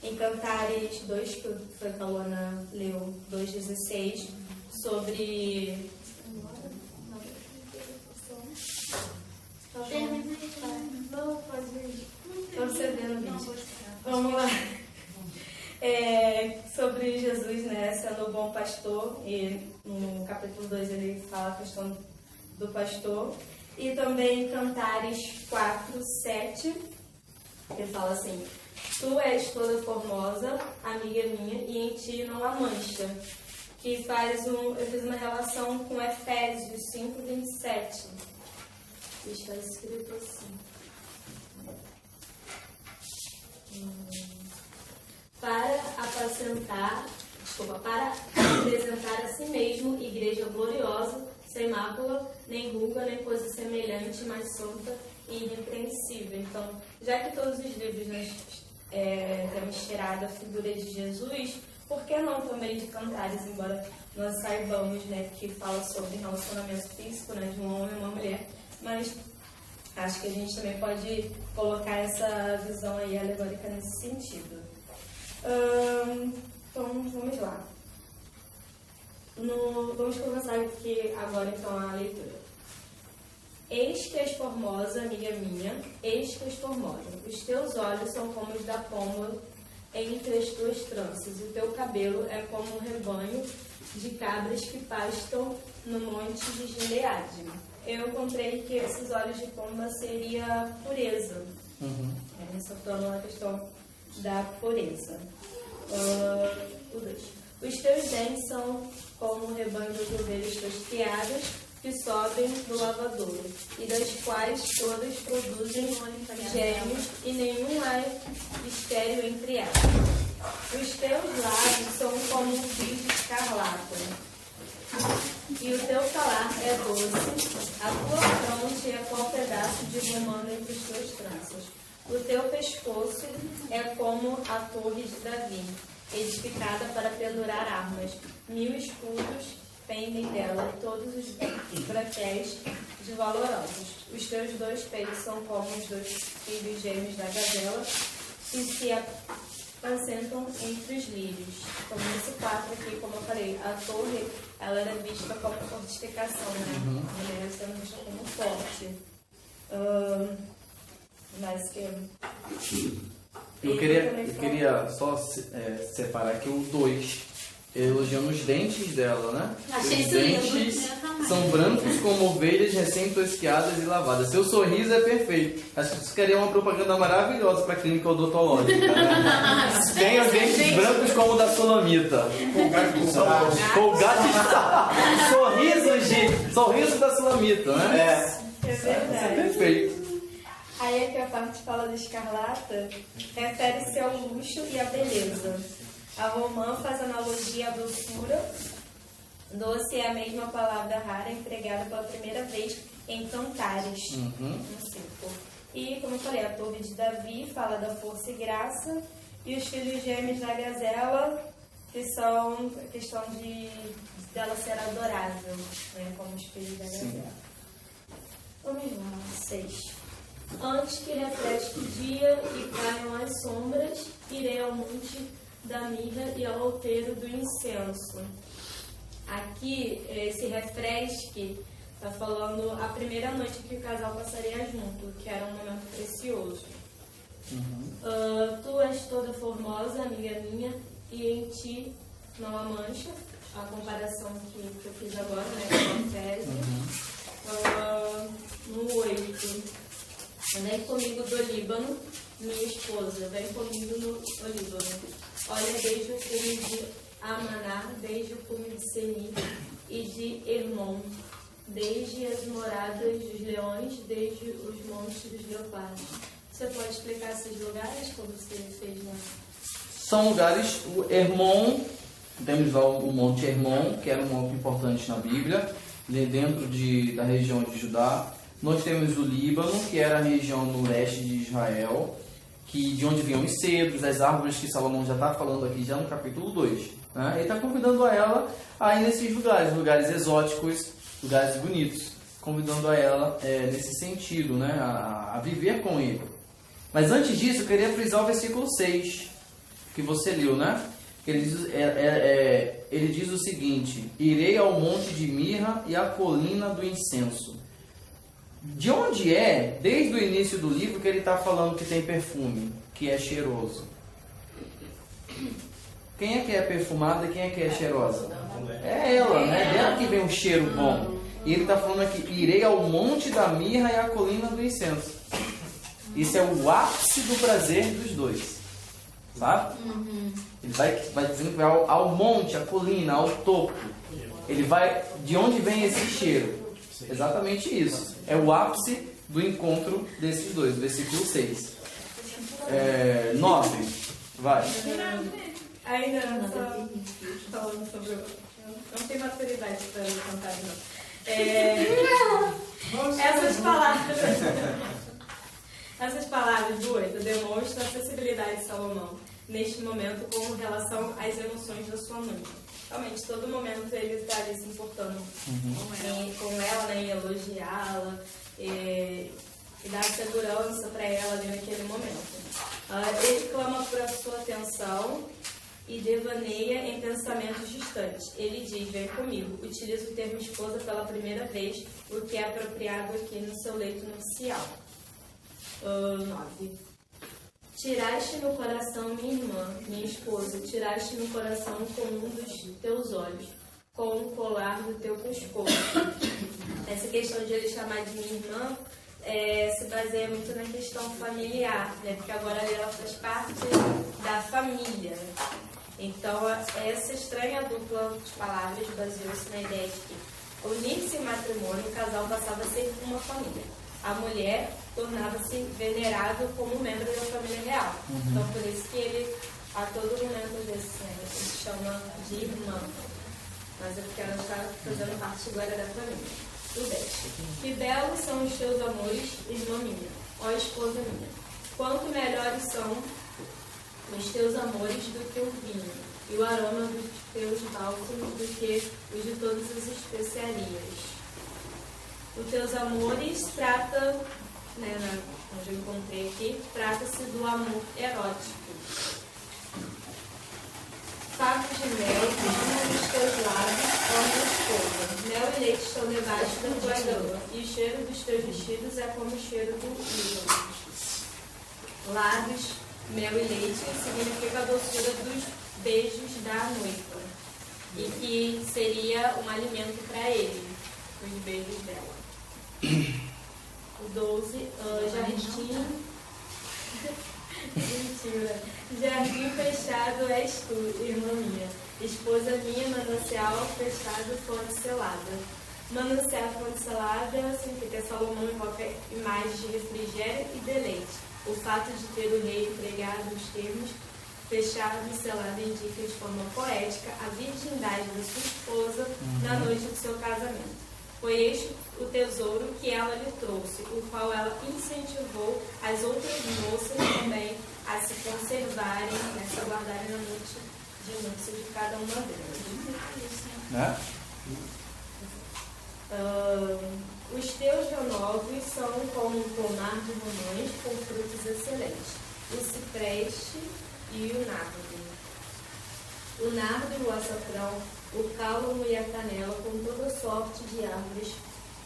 em Cantares 2, que foi que a Luana leu, 2,16, sobre... Não, pode ir. Estou cedendo o vídeo. Vamos lá. Sobre Jesus, né, sendo o bom pastor, e no capítulo 2 ele fala a questão do pastor. E também Cantares 4:7, ele fala assim: tu és toda formosa, amiga minha, e em ti não há mancha. Que eu fiz uma relação com Efésios 5:27. Está escrito assim: para apresentar a si mesmo igreja gloriosa, sem mácula, nem ruga, nem coisa semelhante, mas santa e irrepreensível. Então, já que todos os livros nós temos tirado a figura de Jesus, por que não também de Cantares, embora nós saibamos, né, que fala sobre relacionamento físico, né, de um homem e uma mulher, mas acho que a gente também pode colocar essa visão aí alegórica nesse sentido. Então, vamos lá. Vamos começar aqui agora, então, a leitura. Eis que és formosa, amiga minha, eis que és formosa. Os teus olhos são como os da pomba entre as tuas tranças. O teu cabelo é como um rebanho de cabras que pastam no monte de Gileade. Eu encontrei que esses olhos de pomba seria pureza. Ressaltando a questão da pureza. O 2. Os teus dentes são como um rebanho de ovelhas tosquiadas. que sobem do lavadouro, e das quais todas produzem gêmeos, e nenhum é estéril entre elas. Os teus lábios são como um fio de escarlata, e o teu falar é doce, a tua fronte é qual pedaço de romã entre os teus tranças. O teu pescoço é como a torre de Davi, edificada para pendurar armas. 1000 escudos pendem dela, e todos os braquéis de valorosos. Os teus 2 peitos são como os 2 filhos gêmeos da gazela, que se assentam entre os lírios. Como nesse 4 aqui, como eu falei, a torre, ela era vista como fortificação, né? A mulher sendo vista como forte. Mas que... Eu queria só separar aqui o 2, elogiando os dentes dela, né? Achei os isso lindo. dentes são brancos como ovelhas recém-tosquiadas e lavadas. Seu sorriso é perfeito. Acho que isso queria uma propaganda maravilhosa para a clínica odontológica. Né? Tem os dentes brancos como o da Sulamita. Colgate de sal. Sorriso da Sulamita, né? É Isso é verdade. perfeito. Aí aqui a parte que fala do escarlata refere-se ao luxo e à beleza. A romã faz analogia à doçura. Doce é a mesma palavra rara empregada pela primeira vez em Cantares, no 5. E, como eu falei, a torre de Davi fala da força e graça. E os filhos gêmeos da gazela, que são a questão dela ser adorável, né, como os filhos da gazela. Vamos lá, 6. Antes que refresque o dia e caiam as sombras, irei ao monte da mirra e ao alteiro do incenso. Aqui, esse refresque está falando a primeira noite que o casal passaria junto, que era um momento precioso. Tu és toda formosa, amiga minha, e em ti não há mancha. A comparação que eu fiz agora, né, com a tese. No 8. Vem comigo do Líbano, minha esposa, vem comigo no Líbano. Olha, desde o cume de Amaná, desde o cume de Seni e de Hermon, desde as moradas dos leões, desde os montes dos leopardos. Você pode explicar esses lugares, como você fez lá? São lugares, o Hermon, temos lá o Monte Hermon, que era um monte importante na Bíblia, dentro da região de Judá. Nós temos o Líbano, que era a região no leste de Israel, de onde vinham os cedros, as árvores que Salomão já está falando aqui, já no capítulo 2. Né? Ele está convidando a ela a ir nesses lugares exóticos, lugares bonitos, convidando a ela nesse sentido, né? a viver com ele. Mas antes disso, eu queria frisar o versículo 6, que você leu, né? Ele diz o seguinte: irei ao monte de mirra e à colina do incenso. De onde desde o início do livro, que ele está falando que tem perfume, que é cheiroso? Quem é que é perfumada e quem é que é cheirosa? É ela, né? Dela que vem um cheiro bom. E ele está falando aqui: irei ao monte da mirra e à colina do incenso. Isso é o ápice do prazer dos dois. Sabe? Ele vai dizendo que vai ao monte, à colina, ao topo. Ele vai... De onde vem esse cheiro? Exatamente isso. É o ápice do encontro desses dois. Versículo 6. 9. Vai. Ainda só falando sobre... Eu não tenho maturidade para cantar de novo. Essas palavras do 8 demonstram a sensibilidade de Salomão neste momento com relação às emoções da sua mãe. Realmente, todo momento ele está ali se importando com ela, né, em elogiá-la e dar segurança para ela ali naquele momento. Ele clama por a sua atenção e devaneia em pensamentos distantes. Ele diz: vem comigo. Utiliza o termo esposa pela primeira vez, o que é apropriado aqui no seu leito nupcial. 9. Tiraste meu coração, minha irmã, minha esposa, tiraste meu coração com um dos teus olhos, com o colar do teu pescoço. Essa questão de ele chamar de minha irmã se baseia muito na questão familiar, né? Porque agora ela faz parte da família. Então, essa estranha dupla de palavras baseou-se na ideia de que unir-se em matrimônio, o casal passava a ser uma família. A mulher tornava-se venerável como membro da família real. Então, por isso que ele, a todo momento desse, ele chama de irmã. Mas é porque ela está fazendo parte agora da família. O 10. Que belos são os teus amores, irmã minha, ó esposa minha. Quanto melhores são os teus amores do que o vinho, e o aroma dos teus bálsamos do que os de todas as especiarias. Os teus amores trata, onde eu encontrei aqui, trata-se do amor erótico. Favos de mel, dos teus lábios, ó minha esposa. Mel e leite estão debaixo da tua cama, e o cheiro dos teus vestidos é como o cheiro do líbano. Lábios, mel e leite significa a doçura dos beijos da noiva, e que seria um alimento para ele, os beijos dela. O 12, jardim. Jardim fechado és tu, irmã minha. Esposa minha, manancial fechado, fonte selada. Manancial, fonte selada significa que Salomão invoca imagens de refrigério e deleite. O fato de ter o rei empregado os termos fechado e selado indica de forma poética a virgindade da sua esposa na noite do seu casamento. Foi este o tesouro que ela lhe trouxe, o qual ela incentivou as outras moças também a se conservarem, a se guardarem na noite de núpcia de cada uma delas. Os teus renovos são como um pomar de romãs com frutos excelentes, o cipreste e o nardo. O nardo e o açafrão, o cálamo e a canela, com toda sorte de árvores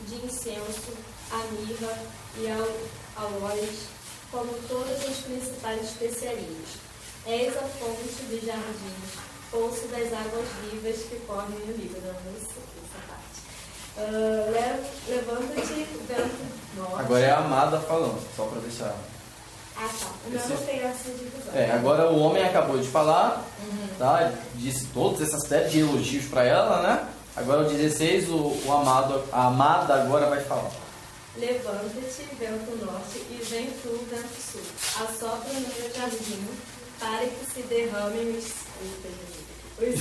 de incenso, a mirra e aloés, como todas as principais especiarias. És a fonte dos jardins, poço das águas vivas que correm no Líbano. Essa parte. Levanta-te, vento norte. Agora é a amada falando, só para deixar. Ah, tá. Não tem essa divisão. Agora o homem acabou de falar, tá? Disse todas essas série de elogios para ela, né? Agora o 16, a amada agora vai falar. Levanta-te, vento norte, e vem tu, vento sul. Assopra no meu jardim, para que se derramem os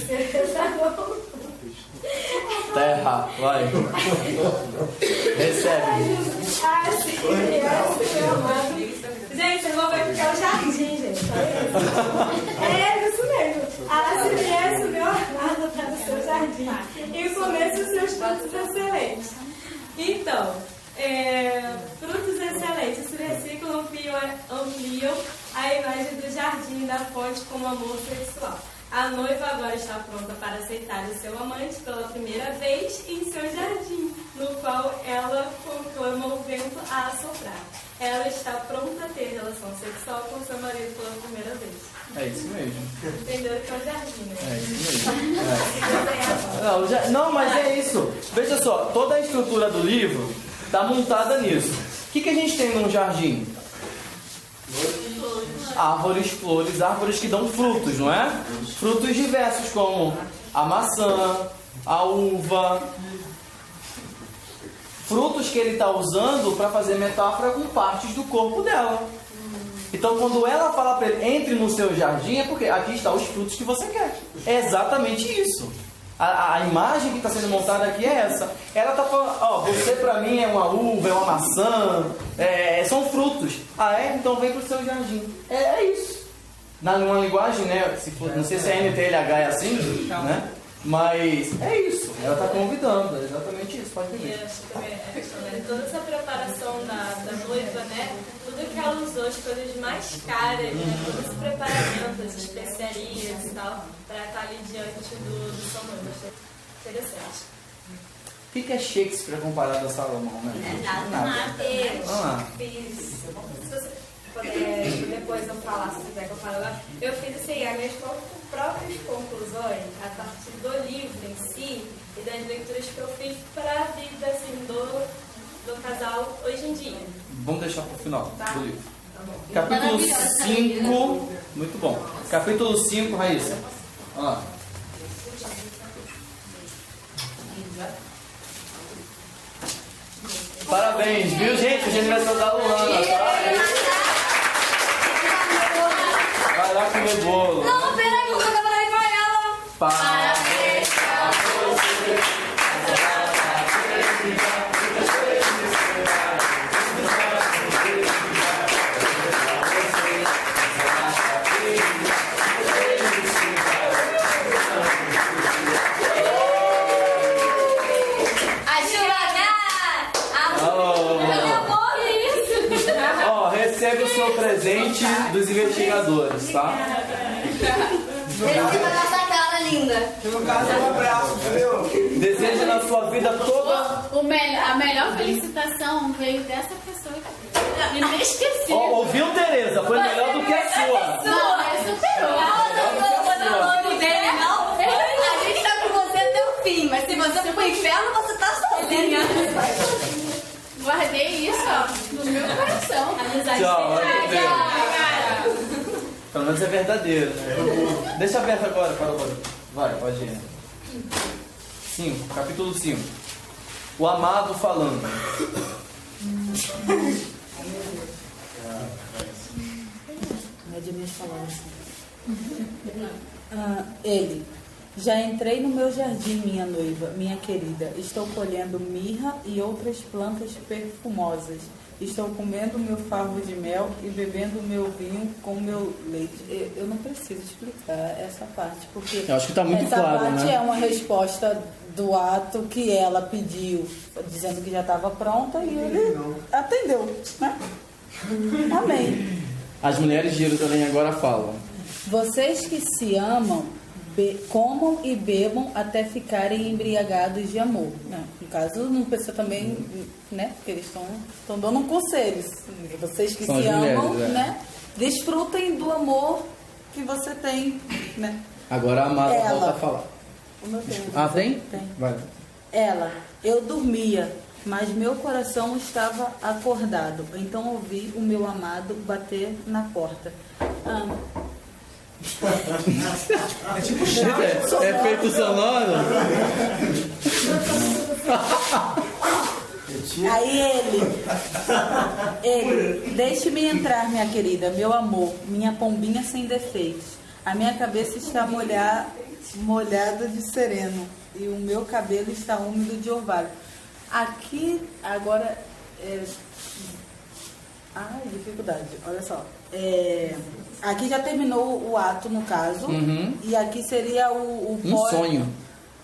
seus amores. Terra, vai. Recebe. Meu amado. Gente, vocês vão ver que é o jardim, gente. É isso mesmo. Se viesse o meu amado para o seu jardim e comesse os seus frutos excelentes. Então, frutos excelentes. Esse versículo ampliam a imagem do jardim da fonte como amor sexual. A noiva agora está pronta para aceitar o seu amante pela primeira vez em seu jardim, no qual ela conclama o vento a assoprar. Ela está pronta a ter relação sexual com seu marido pela primeira vez. É isso mesmo. Entenderam que é o jardim, né? É isso mesmo. Não, mas é isso. Veja só, toda a estrutura do livro está montada nisso. O que a gente tem num jardim? Árvores, flores, árvores que dão frutos, não é? Frutos diversos, como a maçã, a uva. Frutos que ele está usando para fazer metáfora com partes do corpo dela. Então, quando ela fala para ele, entre no seu jardim, é porque aqui estão os frutos que você quer. É exatamente isso. A imagem que está sendo montada aqui é essa. Ela está falando, você para mim é uma uva, é uma maçã, são frutos. Então vem para o seu jardim. É isso. Numa linguagem, né? Não sei se é NTLH é assim, né? Mas é isso. Ela está convidando, é exatamente isso. Pode ver. E acho que também a questão, né? Toda essa preparação da noiva, né? Tudo que ela usou, as coisas mais caras, né? Todo esse preparamento, as especiarias e tal, para estar ali diante do São Noivo. Achei interessante. O que é Shakespeare comparado a Salomão, né? Nada. Eu fiz. Se você puder depois eu falar, se quiser que eu fale agora, eu fiz assim, as minhas próprias conclusões a partir do livro em si e das leituras que eu fiz para a vida assim, do casal hoje em dia. Vamos deixar para o final do livro. Tá bom. Capítulo 5. Muito bom. Capítulo 5, Raíssa. Olha lá. Parabéns, viu, gente? Hoje é aniversário da Luana, tá? Vai lá comer bolo. Não, peraí, vou comemorar com ela. Parabéns pra você. Ó, recebe o seu presente dos investigadores, tá? Receba nossa cara linda. No caso, um abraço, entendeu? Deseja na sua vida toda. A melhor felicitação veio dessa pessoa aqui. Inesquecível. Ó, ouviu, Tereza? Foi melhor do que a sua. Não, é superou. A gente tá com você até o fim, mas se você for pro inferno, você tá sozinha. Guardei isso, ó, no meu coração. Tchau, olha que bem. Pelo menos é verdadeiro, né? Deixa aberto agora, para. Vai, pode ir. 5, capítulo 5. O amado falando. Não é de minhas palavras. Ele. Já entrei no meu jardim, minha noiva, minha querida. Estou colhendo mirra e outras plantas perfumosas. Estou comendo meu favo de mel e bebendo meu vinho com meu leite. Eu não preciso explicar essa parte, porque Eu acho que está muito essa claro, parte né? é uma resposta do ato que ela pediu, dizendo que já estava pronta e ele atendeu, né? Amém. As mulheres de Jerusalém agora falam. Vocês que se amam, comam e bebam até ficarem embriagados de amor. No caso, não precisa também, né? Porque eles estão dando um conselho. Vocês que São se as mulheres, amam, é. né? Desfrutem do amor que você tem, né? Agora a amada Ela. volta a falar. O meu tem. Ah, tem? Tem. Vai. Ela, eu dormia, mas meu coração estava acordado. Então ouvi o meu amado bater na porta. É feito sonoro? Aí ele, deixe-me entrar, minha querida, meu amor, minha pombinha sem defeitos. A minha cabeça está molhada de sereno e o meu cabelo está úmido de orvalho. Aqui, agora, dificuldade, olha só. Aqui já terminou o ato, no caso, e aqui seria o Um sonho.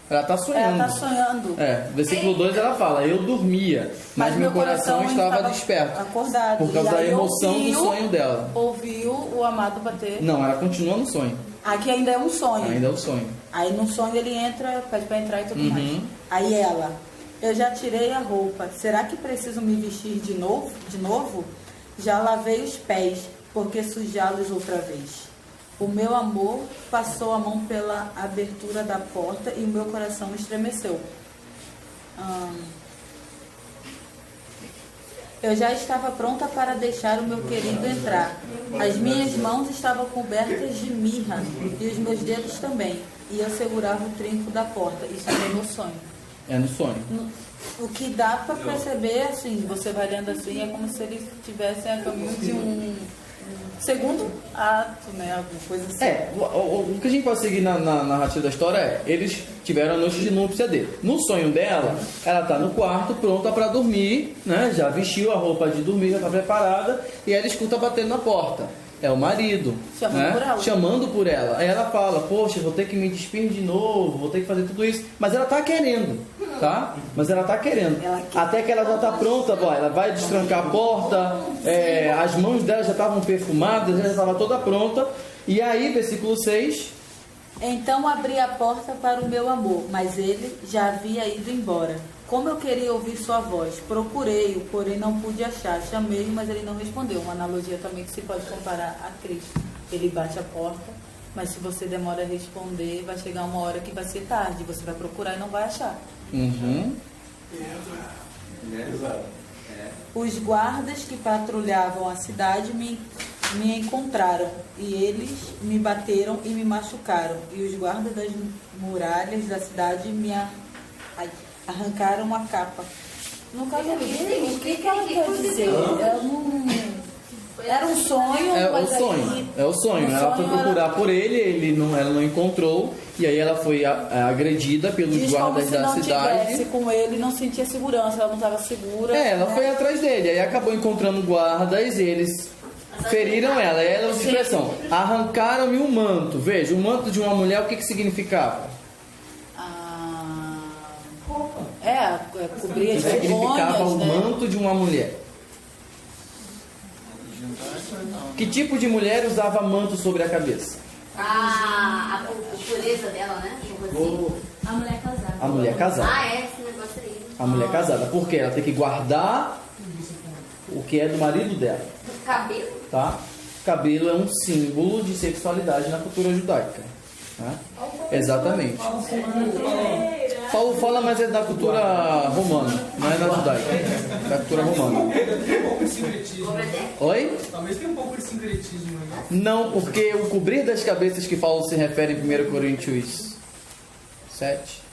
Ela está sonhando. Ela está sonhando. Versículo 2 ela fala, eu dormia, mas meu coração estava desperto. Acordado. Por causa E da aí emoção do sonho dela. Ouviu o amado bater. Não, ela continua no sonho. Aqui ainda é um sonho. Ainda é o sonho. Aí no sonho ele entra, pede pra entrar e tudo mais. Aí ela, eu já tirei a roupa, será que preciso me vestir de novo? Já lavei os pés, porque sujá-los outra vez. O meu amor passou a mão pela abertura da porta e o meu coração estremeceu. Eu já estava pronta para deixar o meu querido entrar. As minhas mãos estavam cobertas de mirra e os meus dedos também. E eu segurava o trinco da porta. Isso é no sonho. É no sonho. O que dá para perceber, assim, você vai lendo assim, é como se ele estivesse a caminho de um segundo ato, né? Alguma coisa assim. O que a gente pode seguir na narrativa da história é, eles tiveram a noite de núpcia dele. No sonho dela, ela tá no quarto, pronta para dormir, né? Já vestiu a roupa de dormir, já tá preparada, e ela escuta batendo na porta. É o marido, Chamando por ela. Chamando por ela. Aí ela fala, poxa, vou ter que me despir de novo, vou ter que fazer tudo isso. Mas ela tá querendo, tá? Mas ela tá querendo. Até que ela já tá pronta, ela vai destrancar a porta, as mãos dela já estavam perfumadas, já estava toda pronta. E aí, versículo 6... Então abri a porta para o meu amor, mas ele já havia ido embora. Como eu queria ouvir sua voz, procurei-o, porém não pude achar. Chamei-o, mas ele não respondeu. Uma analogia também que se pode comparar a Cristo. Ele bate a porta, mas se você demora a responder, vai chegar uma hora que vai ser tarde. Você vai procurar e não vai achar. Os guardas que patrulhavam a cidade me encontraram, e eles me bateram e me machucaram. E os guardas das muralhas da cidade me arrancaram a capa No caso aqui, o que ela quer dizer? Eu não... Era um sonho, É o mas sonho. aí... É o sonho. Ela foi procurar por ele, ela não encontrou, e aí ela foi agredida pelos Diz guardas como se da não cidade. tivesse com ele, não sentia segurança, ela não estava segura. Ela foi atrás dele, aí acabou encontrando guardas, e eles feriram ela. E ela usa a expressão: arrancaram-me um manto. Veja, o manto de uma mulher, o que significava? Cobrir O as que significava o vergonhas, né? manto de uma mulher? Que tipo de mulher usava manto sobre a cabeça? A pureza dela, né? A mulher casada. A mulher casada. Esse negócio aí. A mulher casada. Por quê? Ela tem que guardar o que é do marido dela. O cabelo. Tá? Cabelo é um símbolo de sexualidade na cultura judaica. Né? Exatamente. Paulo fala, mas é da cultura romana, não é da judaica. É da cultura romana. Tem um pouco de sincretismo. Oi? Talvez tenha um pouco de sincretismo, né? Não, porque o cobrir das cabeças que Paulo se refere em 1 Coríntios 7.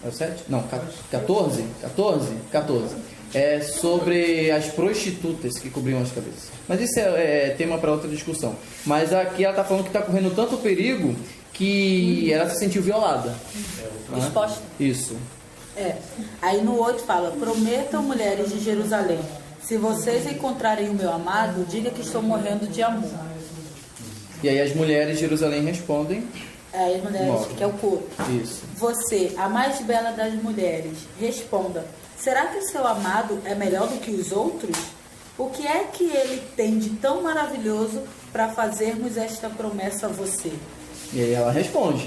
É o 7? Não, 14? 14. É sobre as prostitutas que cobriam as cabeças. Mas isso é tema para outra discussão. Mas aqui ela está falando que está correndo tanto perigo que ela se sentiu violada. Exposta. Isso. Aí no 8 fala: prometam, mulheres de Jerusalém, se vocês encontrarem o meu amado, diga que estou morrendo de amor. E aí as mulheres de Jerusalém respondem: Aí as mulheres, Morre. que é o coro. isso. Você, a mais bela das mulheres, responda: será que o seu amado é melhor do que os outros? O que é que ele tem de tão maravilhoso para fazermos esta promessa a você? E aí ela responde: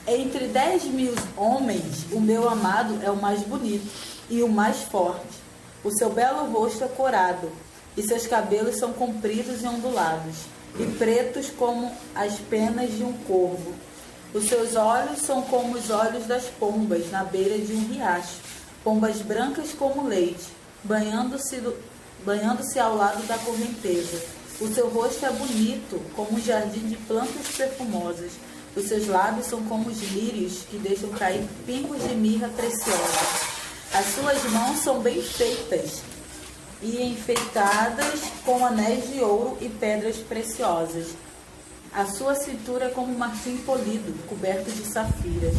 Entre 10.000 homens, o meu amado é o mais bonito e o mais forte. O seu belo rosto é corado, e seus cabelos são compridos e ondulados, e pretos como as penas de um corvo. Os seus olhos são como os olhos das pombas na beira de um riacho, pombas brancas como leite, banhando-se ao lado da correnteza. O seu rosto é bonito como um jardim de plantas perfumosas. Os seus lábios são como os lírios que deixam cair pingos de mirra preciosa. As suas mãos são bem feitas e enfeitadas com anéis de ouro e pedras preciosas. A sua cintura é como marfim polido, coberto de safiras.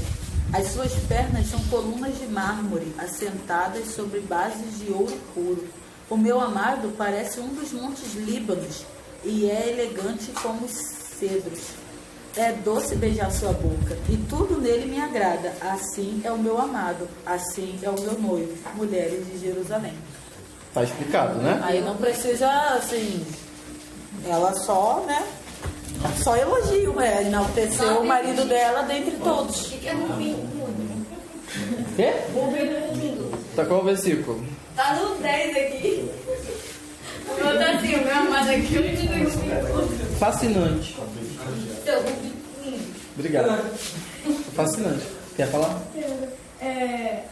As suas pernas são colunas de mármore, assentadas sobre bases de ouro puro. O meu amado parece um dos montes Líbanos e é elegante como os cedros. É doce beijar sua boca, e tudo nele me agrada. Assim é o meu amado, assim é o meu noivo, mulheres de Jerusalém. Tá explicado, né? Aí não precisa, assim, ela só, né? Só elogio, enalteceu o marido dela dentre todos. O que é rubim? Quê? Tá qual o versículo? Tá no 10 aqui. O meu tá assim, o meu amado aqui, eu digo Fascinante. Seu rubim lindo. Obrigado. Fascinante. Quer falar?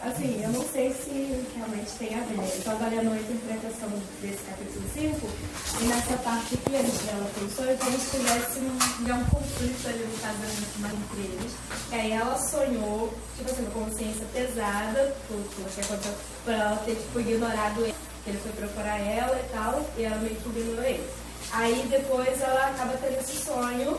Assim, eu não sei se realmente tem a ver. Eu estava olhando a interpretação desse capítulo 5 e nessa parte aqui, antes dela pensou, é como se tivesse um conflito ali no casamento mais entre eles. E aí ela sonhou, tipo assim, uma consciência pesada, por ela ter tipo, ignorado ele. Ele foi procurar ela e tal, e ela meio que ignorou ele. Aí depois ela acaba tendo esse sonho,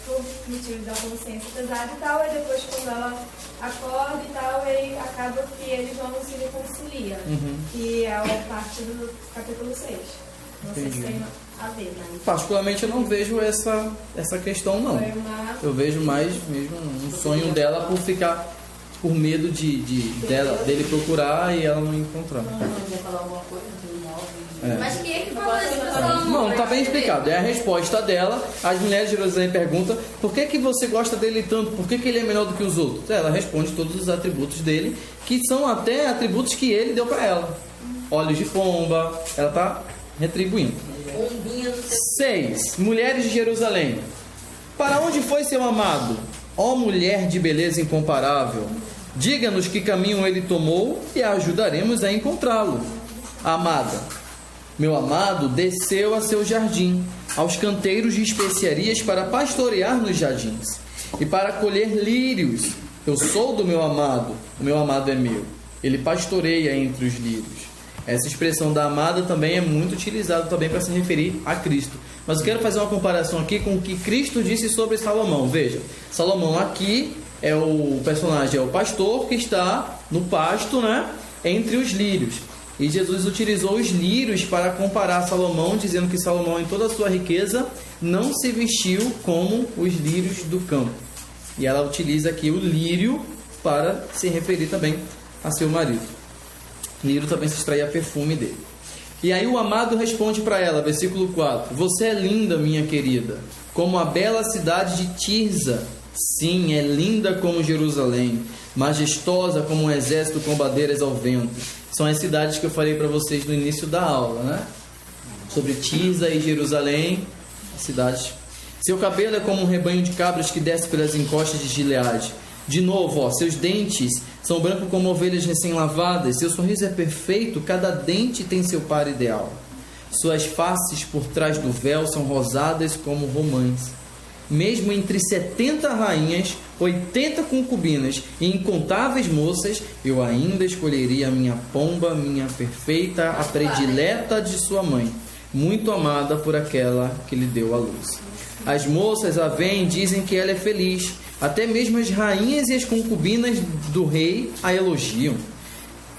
por motivo da consciência pesada e tal, e depois quando ela acorda e tal, aí acaba que eles não se reconciliam. Que é a parte do capítulo 6. Não sei se tem a ver, mas... Particularmente eu não vejo essa questão, não. Eu vejo mais mesmo um sonho dela por ficar por medo dele procurar e ela não encontrar. Mas quem é que falou isso? Não, tá bem explicado. É a resposta dela. As mulheres de Jerusalém perguntam: por que você gosta dele tanto? Por que ele é melhor do que os outros? Ela responde todos os atributos dele, que são até atributos que ele deu para ela. Olhos de pomba. Ela tá retribuindo. 6. Mulheres de Jerusalém. Para onde foi seu amado? Ó mulher de beleza incomparável, diga-nos que caminho ele tomou e a ajudaremos a encontrá-lo. Amada, meu amado desceu a seu jardim, aos canteiros de especiarias para pastorear nos jardins e para colher lírios. Eu sou do meu amado, o meu amado é meu. Ele pastoreia entre os lírios. Essa expressão da amada também é muito utilizada também para se referir a Cristo. Mas eu quero fazer uma comparação aqui com o que Cristo disse sobre Salomão. Veja, Salomão aqui é o personagem, é o pastor que está no pasto, né, entre os lírios. E Jesus utilizou os lírios para comparar Salomão, dizendo que Salomão, em toda a sua riqueza, não se vestiu como os lírios do campo. E ela utiliza aqui o lírio para se referir também a seu marido. Lírio também se extraía perfume dele. E aí o amado responde para ela, versículo 4: Você é linda, minha querida, como a bela cidade de Tirza. Sim, é linda como Jerusalém, majestosa como um exército com bandeiras ao vento. São as cidades que eu falei para vocês no início da aula, né? Sobre Tirza e Jerusalém, cidades. Seu cabelo é como um rebanho de cabras que desce pelas encostas de Gileade. De novo, ó, seus dentes são brancos como ovelhas recém-lavadas. Seu sorriso é perfeito, cada dente tem seu par ideal. Suas faces por trás do véu são rosadas como romãs. Mesmo entre 70 rainhas, 80 concubinas e incontáveis moças, eu ainda escolheria a minha pomba, minha perfeita, a predileta de sua mãe, muito amada por aquela que lhe deu a luz. As moças a veem e dizem que ela é feliz. Até mesmo as rainhas e as concubinas do rei a elogiam.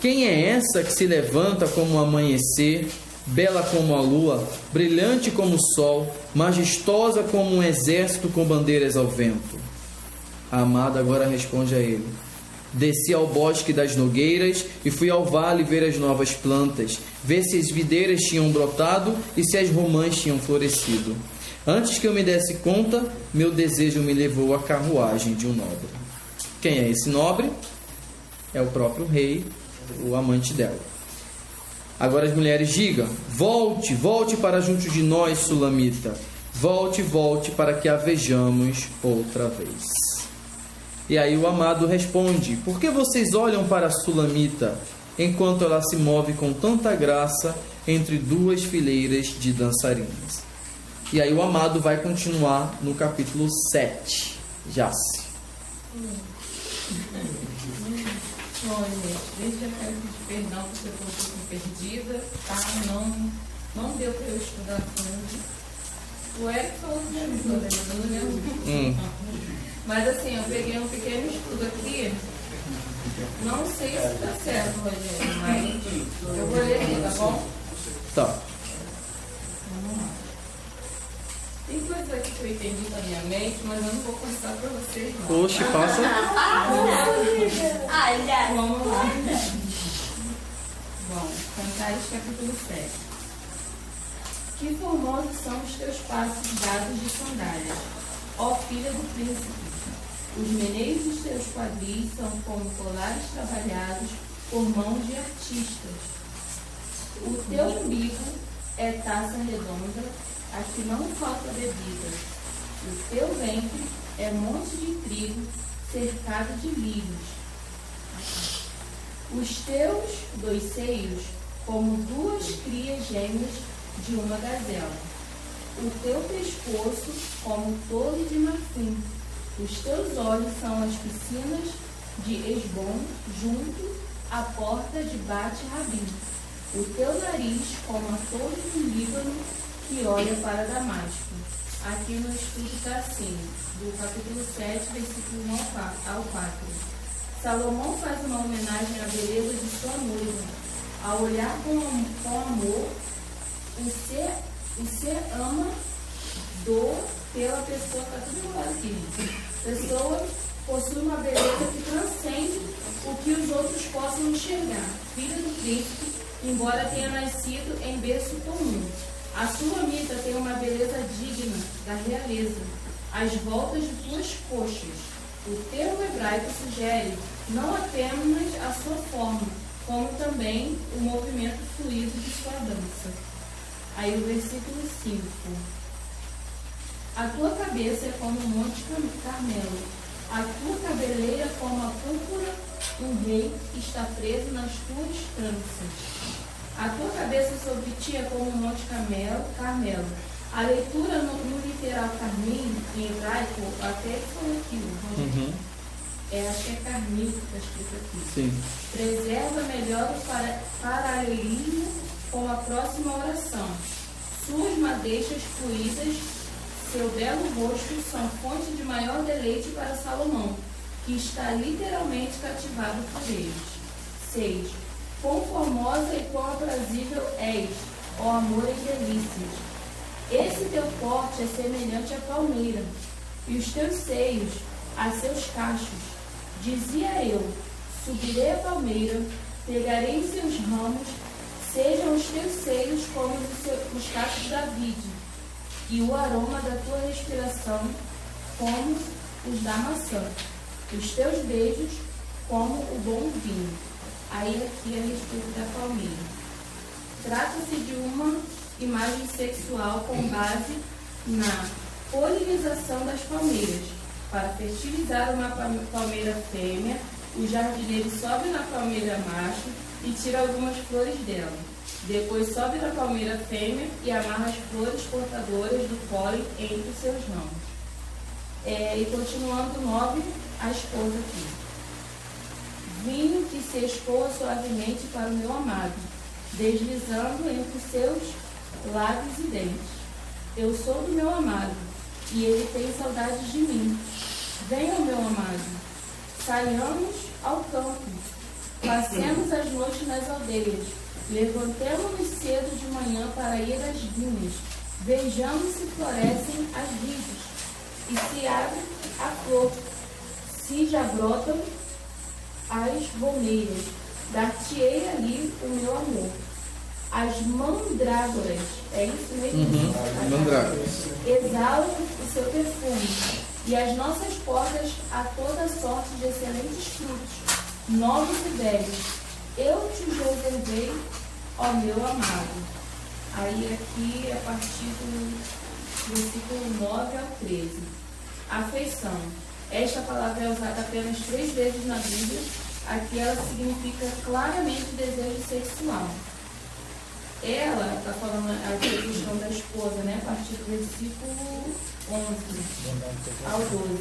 Quem é essa que se levanta como o amanhecer, bela como a lua, brilhante como o sol, majestosa como um exército com bandeiras ao vento? A amada agora responde a ele: Desci ao bosque das nogueiras e fui ao vale ver as novas plantas, ver se as videiras tinham brotado e se as romãs tinham florescido. Antes que eu me desse conta, meu desejo me levou à carruagem de um nobre. Quem é esse nobre? É o próprio rei, o amante dela. Agora as mulheres digam: Volte, volte para junto de nós, Sulamita. Volte, volte para que a vejamos outra vez. E aí o amado responde: Por que vocês olham para a Sulamita, enquanto ela se move com tanta graça entre duas fileiras de dançarinas? E aí o amado vai continuar no capítulo 7. Jace. Olha, gente, desde já quero pedir perdão por ser um pouco perdida, tá? Não deu para eu estudar fundo. O Eric falou que me ajudou, né? Eu não lembro. Mas assim, eu peguei um pequeno estudo aqui. Não sei se tá certo, Rogério, mas eu vou ler aqui, tá bom? Tá. Vamos lá. Tem coisas aqui que eu entendi na minha mente, mas eu não vou passar para vocês, não. Oxe, passa. Vamos lá. Bom, Cantares capítulo 7. Que formosos são os teus passos dados de sandálias, ó filha do príncipe. Os meneios dos teus quadris são como colares trabalhados por mãos de artistas. O teu umbigo é taça redonda, a que não falta bebida. O teu ventre é monte de trigo cercado de lírios. Os teus dois seios, como duas crias gêmeas de uma gazela. O teu pescoço, como torre de marfim. Os teus olhos são as piscinas de Esbom, junto à porta de Bate-Rabim. O teu nariz, como a torre do Líbano, que olha para Damasco. Aqui no estudo está assim, do capítulo 7, versículo 1 ao 4. Salomão faz uma homenagem à beleza de sua noiva. Ao olhar com amor, o ser ama pela pessoa, está tudo igual aqui. Pessoa possui uma beleza que transcende o que os outros possam enxergar. Filha do príncipe, embora tenha nascido em berço comum. A Sulamita tem uma beleza digna da realeza, às voltas de tuas coxas. O termo hebraico sugere não apenas a sua forma, como também o movimento fluido de sua dança. Aí o versículo 5. A tua cabeça é como o monte Carmelo, a tua cabeleira como a púrpura, um rei que está preso nas tuas tranças. A tua cabeça sobre ti é como o monte Carmelo. A leitura no literal Carmim, em hebraico, até falou aquilo. Acho que é carnívoro que está escrito aqui. Sim. Preserva melhor o paralelismo com a próxima oração. Suas madeixas fluídas, seu belo rosto, são fonte de maior deleite para Salomão, que está literalmente cativado por eles. 6. Quão formosa e quão aprazível és, ó amor e delícias. Esse teu porte é semelhante à palmeira, e os teus seios a seus cachos. Dizia eu, subirei a palmeira, pegarei em seus ramos, sejam os teus seios como os cachos da vide, e o aroma da tua respiração como os da maçã, os teus beijos como o bom vinho. Aí aqui a respeito da palmeira. Trata-se de uma imagem sexual com base na polinização das palmeiras. Para fertilizar uma palmeira fêmea, o jardineiro sobe na palmeira macho e tira algumas flores dela. Depois sobe na palmeira fêmea e amarra as flores portadoras do pólen entre os seus ramos. E continuando 9, a esposa aqui. Vinho que se escoa suavemente para o meu amado, deslizando entre os seus lábios e dentes. Eu sou do meu amado, e ele tem saudade de mim. Venha, meu amado, saiamos ao campo, passemos as noites nas aldeias, levantemo-nos cedo de manhã para ir às vinhas, vejamos se florescem as vides, e se abre a flor, se já brotam as romeiras, dar-te-ei ali o meu amor. As mandrágoras, é isso mesmo? Mandrágoras. Exalam o seu perfume, e as nossas portas a toda sorte de excelentes frutos, novos e velhos. Eu te reservei, ó meu amado. Aí aqui, a partir do versículo 9 ao 13. Afeição. Esta palavra é usada apenas 3 vezes na Bíblia. Aqui ela significa claramente desejo sexual. Ela está falando aqui a questão da esposa, né? A partir do versículo 11 ao 12.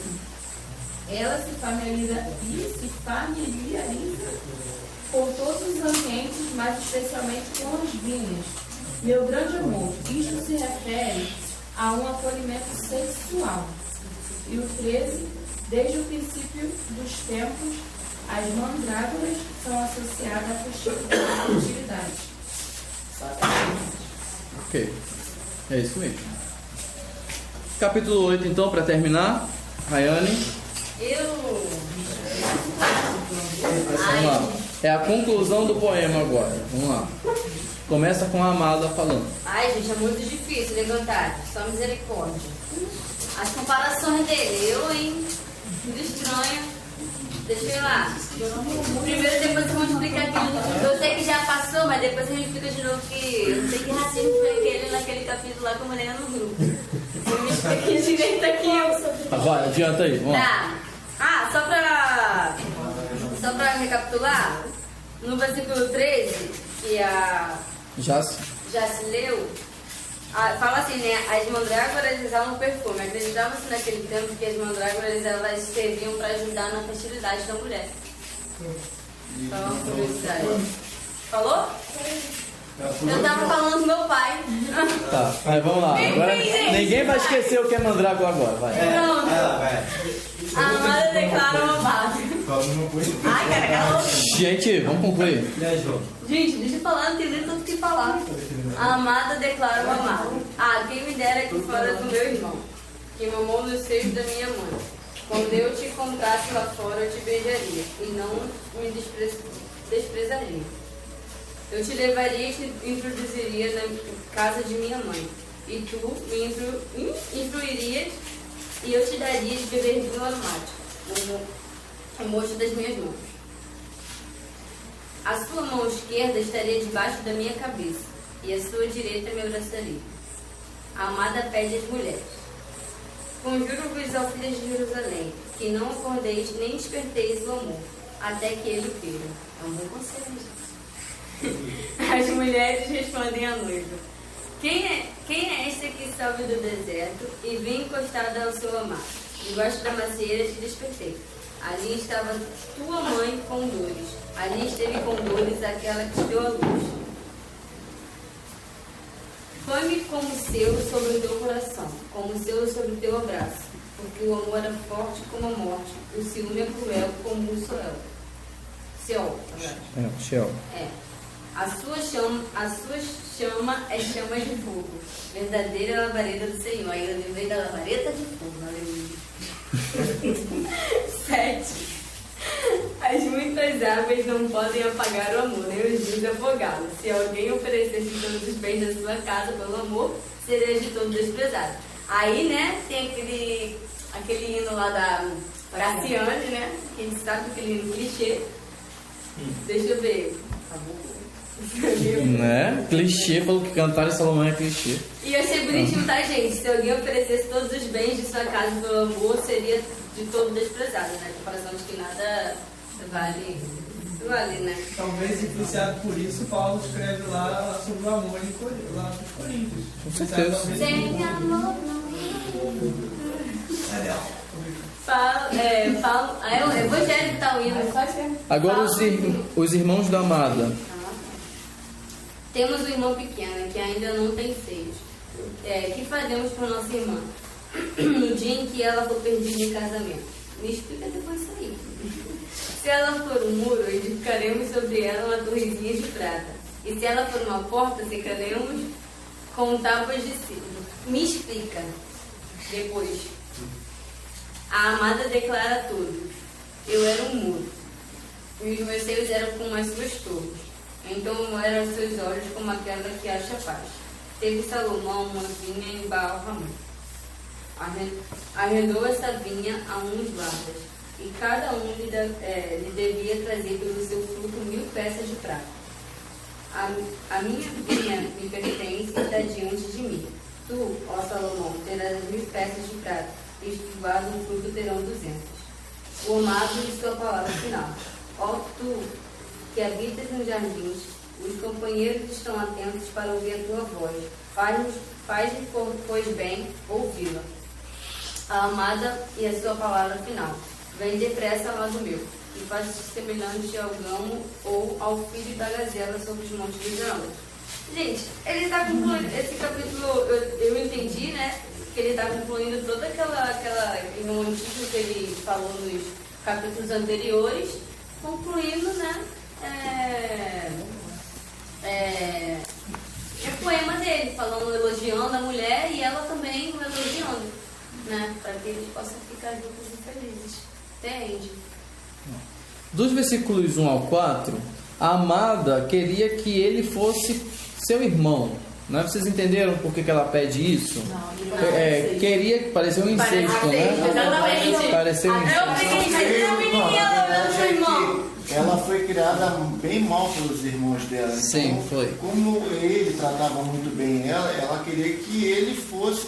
Ela se familiariza com todos os ambientes, mas especialmente com as vinhas. Meu grande amor, isto se refere a um acolhimento sexual. E o 13, desde o princípio dos tempos, as mandrágoras são associadas à fertilidade. Ok. É isso mesmo. Capítulo 8, então, para terminar. Rayane. Vamos lá. É a conclusão do poema agora. Vamos lá. Começa com a amada falando. Ai, gente, é muito difícil levantar. Só misericórdia. As comparações dele, hein? Tudo estranho. Deixa eu ir lá. Primeiro, depois eu vou explicar aqui. Eu sei que já passou, mas depois a gente explica de novo que eu sei que racismo foi aquele naquele capítulo lá que eu mandei no grupo. Eu me expliquei direito aqui. Vai, adianta aí. Vamos lá. Tá. Só pra recapitular, no versículo 13, que Já se leu, fala assim, né? As mandrágoras exalam perfume. Acreditava-se naquele tempo que as mandrágoras elas serviam para ajudar na fertilidade da mulher. Só uma curiosidade. Falou? Eu tava falando do meu pai. Tá, vai, vamos lá. Agora, ninguém vai esquecer o que é mandrágora agora. Vai. Não. A amada declara uma base. Ai, cara, cala. Gente, vamos concluir. Gente, deixa eu falar, não tem nem tanto o que falar. A amada declara o amado. Quem me dera que fora do meu irmão, que mamou nos seios da minha mãe. Quando eu te encontrasse lá fora, eu te beijaria, e não me desprezaria. Eu te levaria e te introduziria na casa de minha mãe, e tu me instruirias, e eu te daria de beber vinho aromático, o mocho das minhas mãos. A sua mão esquerda estaria debaixo da minha cabeça, e a sua direita me abraçaria. A amada pede às mulheres: conjuro-vos, ó filhas de Jerusalém, que não acordeis nem desperteis o amor, até que ele o queira. É um bom conselho, gente. As mulheres respondem à noiva: quem é esta que sobe do deserto e vem encostada ao seu amado? Debaixo da macieira te despertei. Ali estava tua mãe com dores. Ali esteve com dores aquela que te deu a luz. Põe-me como selo sobre o teu coração, como selo sobre o teu abraço, porque o amor é forte como a morte, o ciúme é cruel como o Seol. Sheol. A sua chama é chama de fogo, verdadeira labareda do Senhor. Aí eu lembrei da labareda de fogo, aleluia. 7. As muitas águas não podem apagar o amor, nem os rios afogá-lo. Se alguém oferecesse todos os bens da sua casa pelo amor, seria de todo desprezado. Aí, né, tem aquele hino lá da Graciane, né, que a gente sabe aquele hino clichê. Deixa eu ver. Né? Clichê, falou que cantar em Salomão é clichê. E eu achei bonitinho, tá, gente? Se alguém oferecesse todos os bens de sua casa pelo amor, seria de todo desprezado, né? A comparação de que nada vale, né? Talvez influenciado por isso, Paulo escreve lá sobre o amor lá para os Coríntios. Com certeza. Sem amor não. Paulo, é o Evangelho que tá o hino. Agora os irmãos da amada. Temos um irmão pequeno que ainda não tem sede. Que faremos com nossa irmã no dia em que ela for perdida em casamento? Me explica depois isso aí. Se ela for um muro, edificaremos sobre ela uma torrezinha de prata. E se ela for uma porta, cercaremos com tábuas de cedro. Me explica depois. A amada declara a todos: eu era um muro, e os meus seios eram como as suas torres. Então eram os seus olhos como aquela que acha paz. Teve Salomão uma vinha em Baal-Ramon. Arrendou essa vinha a uns guardas, e cada um lhe devia trazer pelo seu fruto 1000 peças de prata. A minha vinha me pertence e está diante de mim. Tu, ó Salomão, terás 1000 peças de prata, e os que guardam o fruto terão 200. O amado de sua palavra final. Ó tu, que habitas nos jardins, os companheiros estão atentos para ouvir a tua voz. Faz-me, pois bem, ouvi-la. A amada e a sua palavra final. Vem depressa, amado meu, e faz-te semelhante ao gamo ou ao filho da gazela sobre os montes de Israel. Gente, ele está concluindo, esse capítulo, eu entendi, né, que ele está concluindo todo aquele romantismo que ele falou nos capítulos anteriores, concluindo, né, o poema dele, falando, elogiando a mulher e ela também o elogiando, né, para que eles possam ficar juntos e felizes. Entende? Dos versículos 1 ao 4, a amada queria que ele fosse seu irmão. Né? Vocês entenderam por que ela pede isso? Não. Queria que parecia um incesto, né? Exatamente. Pareceu um incesto. Ela foi criada bem mal pelos irmãos dela. Sim, então, foi. Como ele tratava muito bem ela queria que ele fosse,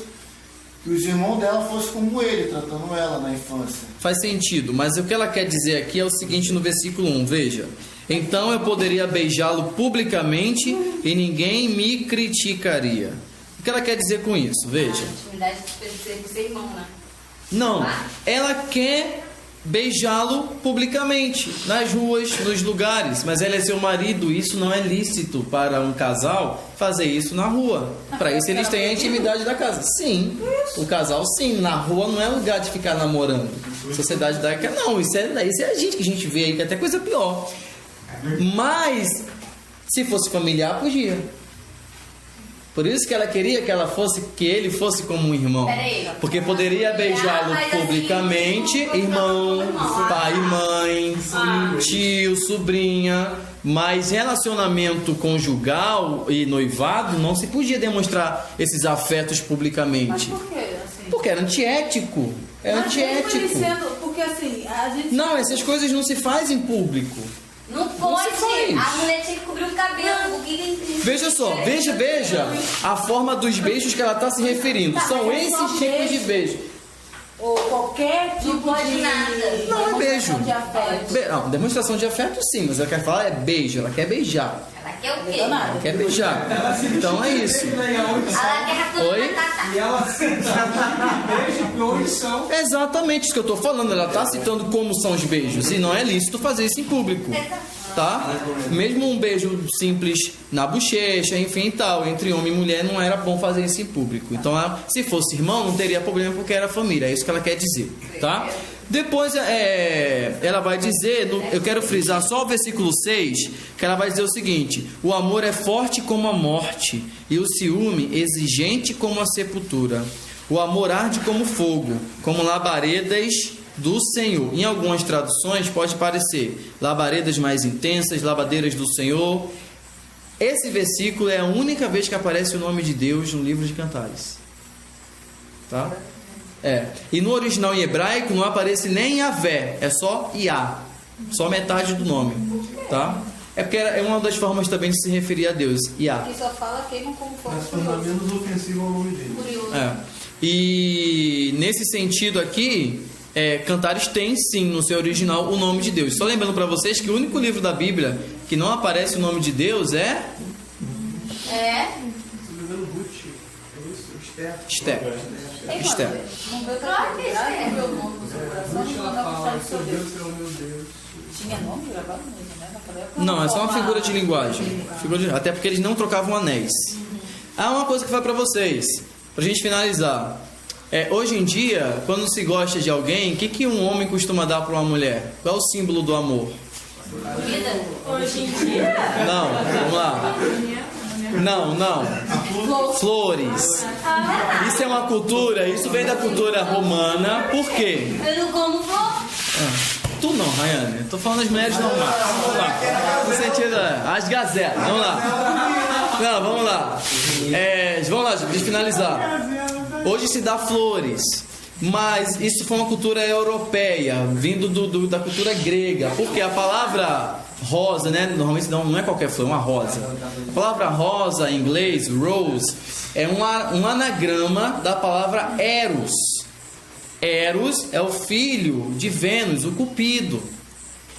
que os irmãos dela fossem como ele, tratando ela na infância. Faz sentido, mas o que ela quer dizer aqui é o seguinte no versículo 1, veja. Então eu poderia beijá-lo publicamente e ninguém me criticaria. O que ela quer dizer com isso? Veja. Intimidade de ser irmão, né? Não, ela quer beijá-lo publicamente, nas ruas, nos lugares, mas ela é seu marido, isso não é lícito para um casal fazer isso na rua. Para isso eles têm a intimidade da casa. Sim, o casal sim, na rua não é lugar de ficar namorando. Sociedade da época não, isso é a gente que a gente vê aí, que é até coisa pior. Mas se fosse familiar, podia. Por isso que ela queria que ele fosse como um irmão. Porque poderia beijá-lo publicamente, irmão, pai, mãe, tio, sobrinha. Mas relacionamento conjugal e noivado não se podia demonstrar esses afetos publicamente. Mas por quê? Assim? Porque era antiético. É antiético. Porque assim, a gente... Não, essas coisas não se fazem em público. Não pode. A mulher tinha que cobrir o cabelo. Veja só, veja a forma dos beijos que ela está se referindo. São esses tipos de beijo. Ou qualquer tipo de Não é beijo. De afeto. Não, demonstração de afeto sim, mas ela quer falar é beijo, ela quer beijar. Ela quer o quê? Ela quer beijar. Então é isso. Ela quer Hakuna Oi? Matata. E ela beijo que hoje são. Exatamente isso que eu estou falando. Ela está citando como são os beijos. E não é lícito fazer isso em público. Tá? Mesmo um beijo simples na bochecha, enfim e tal, entre homem e mulher, não era bom fazer isso em público. Então, se fosse irmão, não teria problema porque era família. É isso que ela quer dizer, tá? Depois ela vai dizer, eu quero frisar só o versículo 6, que ela vai dizer o seguinte: o amor é forte como a morte, e o ciúme exigente como a sepultura. O amor arde como fogo, como labaredas do Senhor. Em algumas traduções pode parecer labaredas mais intensas, lavadeiras do Senhor. Esse versículo é a única vez que aparece o nome de Deus no livro de Cantares, tá? E no original em hebraico não aparece nem Yahvé, é só Yah, só metade do nome, tá? É porque é uma das formas também de se referir a Deus, Yah. Aqui só fala queimam como fogo. Mas torna menos ofensivo ao nome dele. Curioso. E nesse sentido aqui, Cantares tem sim no seu original o nome de Deus. Só lembrando para vocês que o único livro da Bíblia que não aparece o nome de Deus é Esther. Esther. Não vê outra coisa. Não vê o nome no seu coração, não Ela fala, não seu sabe Deus é o meu Deus. Tinha nome gravado mesmo, né? Naquela época. Não, é só uma figura de linguagem. Até porque eles não trocavam anéis. Uma coisa que vai para vocês, pra gente finalizar. Hoje em dia, quando se gosta de alguém, o que um homem costuma dar para uma mulher? Qual é o símbolo do amor? Hoje em dia. Não, vamos lá. Não. Flores. Isso é uma cultura, isso vem da cultura romana. Por quê? Eu não como flor. Tu não, Rayane. Tô falando das mulheres normais. Vamos lá. No sentido, as gazelas. Vamos lá. Não, vamos lá. Vamos lá, gente, pra finalizar. Hoje se dá flores. Mas isso foi uma cultura europeia, vindo da cultura grega. Porque a palavra rosa, né? Normalmente não é qualquer flor, é uma rosa. A palavra rosa em inglês, rose, é um anagrama da palavra Eros. Eros é o filho de Vênus, o Cupido.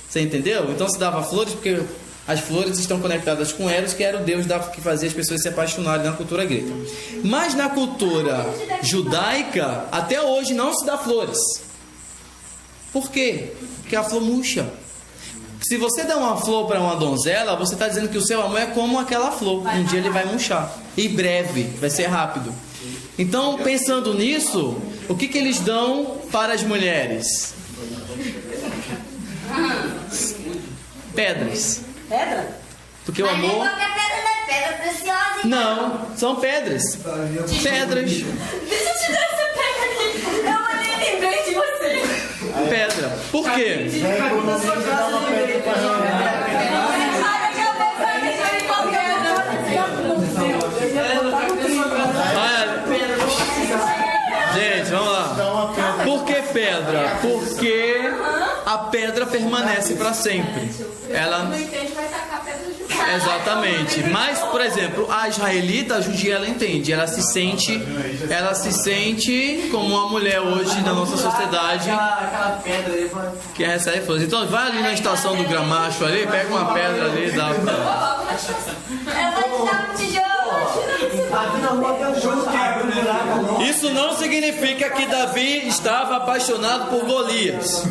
Você entendeu? Então se dava flores porque as flores estão conectadas com Eros, que era o deus que fazia as pessoas se apaixonarem na cultura grega. Mas na cultura judaica, até hoje não se dá flores. Por quê? Porque a flor murcha. Se você der uma flor para uma donzela, você está dizendo que o seu amor é como aquela flor. Um dia ele vai murchar. E breve, vai ser rápido. Então, pensando nisso, o que eles dão para as mulheres? Pedras. Pedra? Porque o Mas nem amor... qualquer pedra, né? Pedra preciosa. Não, são pedras. Pedras. Deixa eu te dar essa pedra aqui. Eu nem lembrei de você. Pedra. Por quê? Gente, vamos lá. Por que pedra? Porque a pedra permanece para sempre. Ela... Exatamente. Mas, por exemplo, a israelita, a judia, ela entende. Ela se sente como uma mulher hoje na nossa sociedade que recebe flores. Então vai ali na estação do Gramacho ali, pega uma pedra ali e dá pra ela. Eu vou te dar um tijolo. Isso não significa que Davi estava apaixonado por Golias.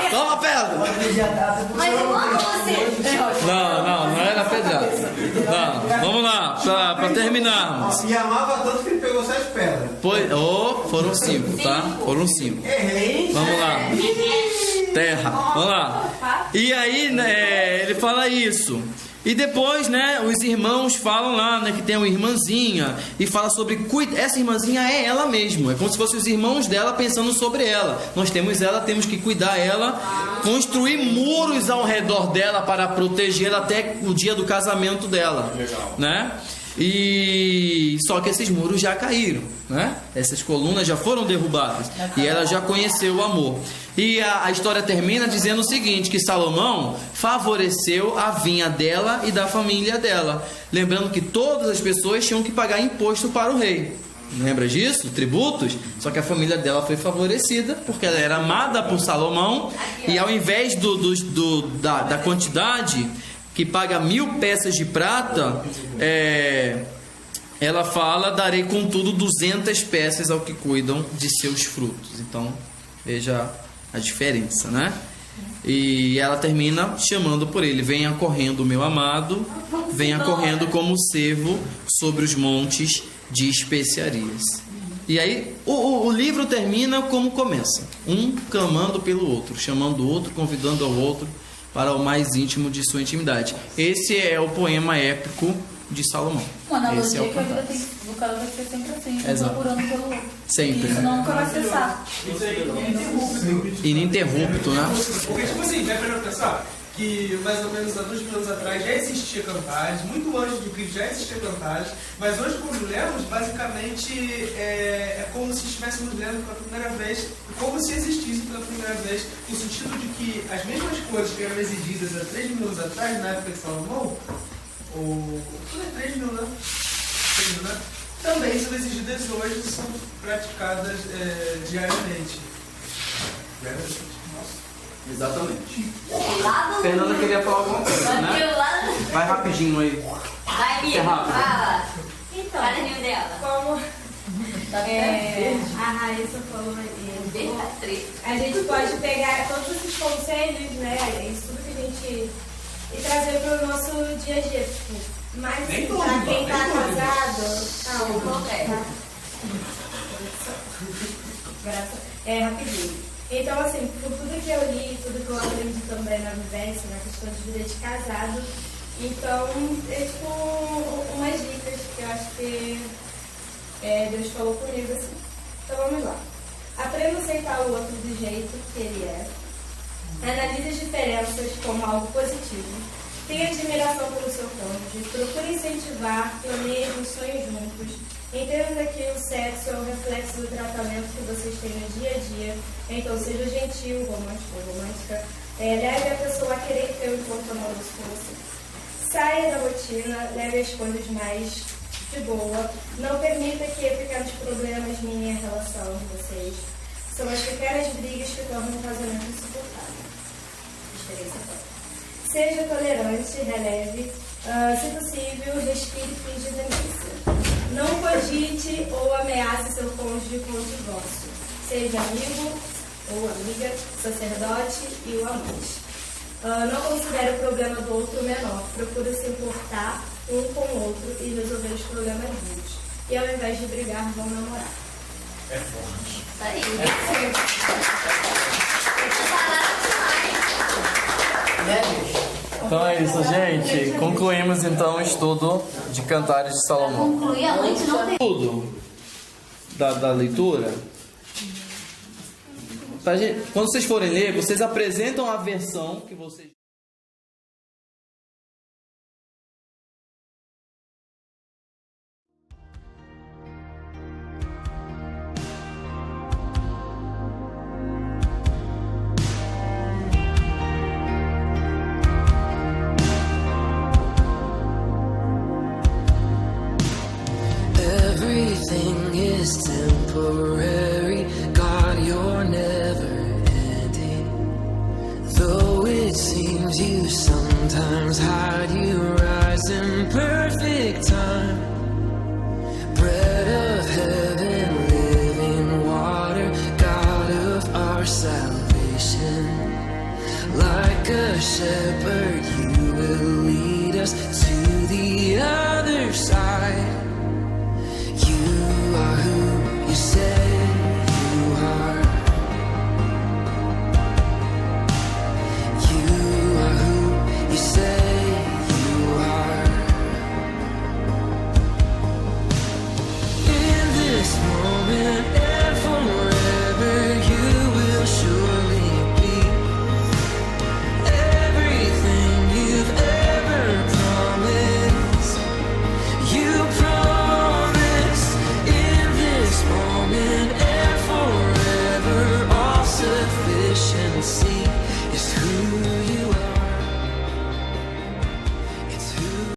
Toma pedra. Mas eu amo você. Não era pedrada. Não, vamos lá, para terminarmos. E amava tanto que ele pegou 7 pedras. Foram 5, tá? Foram 5. Vamos lá. Terra. Vamos lá. E aí, ele fala isso. E depois, os irmãos falam lá, que tem uma irmãzinha e fala sobre essa irmãzinha é ela mesma. É como se fossem os irmãos dela pensando sobre ela. Nós temos ela, temos que cuidar ela, construir muros ao redor dela para protegê-la até o dia do casamento dela, né? E só que esses muros já caíram, né? Essas colunas já foram derrubadas e ela já conheceu o amor. E a história termina dizendo o seguinte, que Salomão favoreceu a vinha dela e da família dela, lembrando que todas as pessoas tinham que pagar imposto para o rei. Lembra disso? Tributos. Só que a família dela foi favorecida porque ela era amada por Salomão. E ao invés da quantidade que paga 1000 peças de prata, ela fala: darei contudo 200 peças ao que cuidam de seus frutos. Então veja a diferença, né? E ela termina chamando por ele: venha correndo, meu amado, venha correndo como cervo sobre os montes de especiarias. E aí o livro termina como começa: um clamando pelo outro, chamando o outro, convidando ao outro para o mais íntimo de sua intimidade. Esse é o poema épico de Salomão. Uma analogia Esse é o que a vida Cantares. do cara vai ser sempre assim, Exato. procurando pelo outro. Sempre. Isso nunca vai cessar. Isso aí é ininterrupto. Ininterrupto, né? Porque, tipo assim, já para pensar que mais ou menos há 2 mil anos atrás já existia Cantares, muito antes do Cristo já existia Cantares, mas hoje, quando lemos, basicamente é como se estivéssemos lendo pela primeira vez, como se existisse pela primeira vez, no sentido de que as mesmas coisas que eram exigidas há 3 mil anos atrás, na época de Salomão, ou 3 mil, né? 3 mil, né? Também são exigidas hoje e são praticadas diariamente. Exatamente. Fernanda queria falar alguma coisa, né? Vai rapidinho aí. Vai, É Bia, rápido. fala. Então, Carinho dela. como a Raíssa falou aí, a gente pode pegar todos esses conselhos, né? Isso tudo que a gente. E trazer para o nosso dia a dia. Tipo, mas para quem está casado. Rapidinho. Então, assim, por tudo que eu li, tudo que eu aprendi também na vivência, na questão de vida de casado, então, tipo, umas dicas que eu acho que Deus falou comigo, assim. Então, vamos lá. Aprenda a aceitar o outro do jeito que ele é. Analise as diferenças como algo positivo. Tenha admiração pelo seu cônjuge. Procure incentivar, planeje os sonhos juntos. Entenda que o sexo é o reflexo do tratamento que vocês têm no dia a dia. Então, seja gentil, romântico ou romântica. Leve a pessoa a querer ter um encontro amoroso com você. Saia da rotina, leve as coisas mais de boa. Não permita que pequenos problemas minhem a relação de vocês. São as pequenas brigas que tornam o casamento insuportável. Experiência própria. Seja tolerante, releve. Se possível, respire e finge demência. Não cogite ou ameace seu cônjuge com o divórcio. Seja amigo ou amiga, sacerdote e o amante. Não considere o problema do outro menor. Procure se importar um com o outro e resolver os problemas juntos. E ao invés de brigar, vão namorar. É forte. Isso aí. Então é isso, gente. Concluímos então o estudo de Cantares de Salomão. Concluir a noite não tem. Tudo da leitura. Quando vocês forem ler, vocês apresentam a versão que vocês. Everything is temporary. God, you're never ending. Though it seems you sometimes hide, you rise in perfect time. Bread of heaven, living water, God of our salvation. Like a shepherd, you will lead us to the other side. You are who you say you are. You are who you say you are. In this moment and forever, you will surely be everything you've ever promised. You promise in this moment and forever all sufficiency.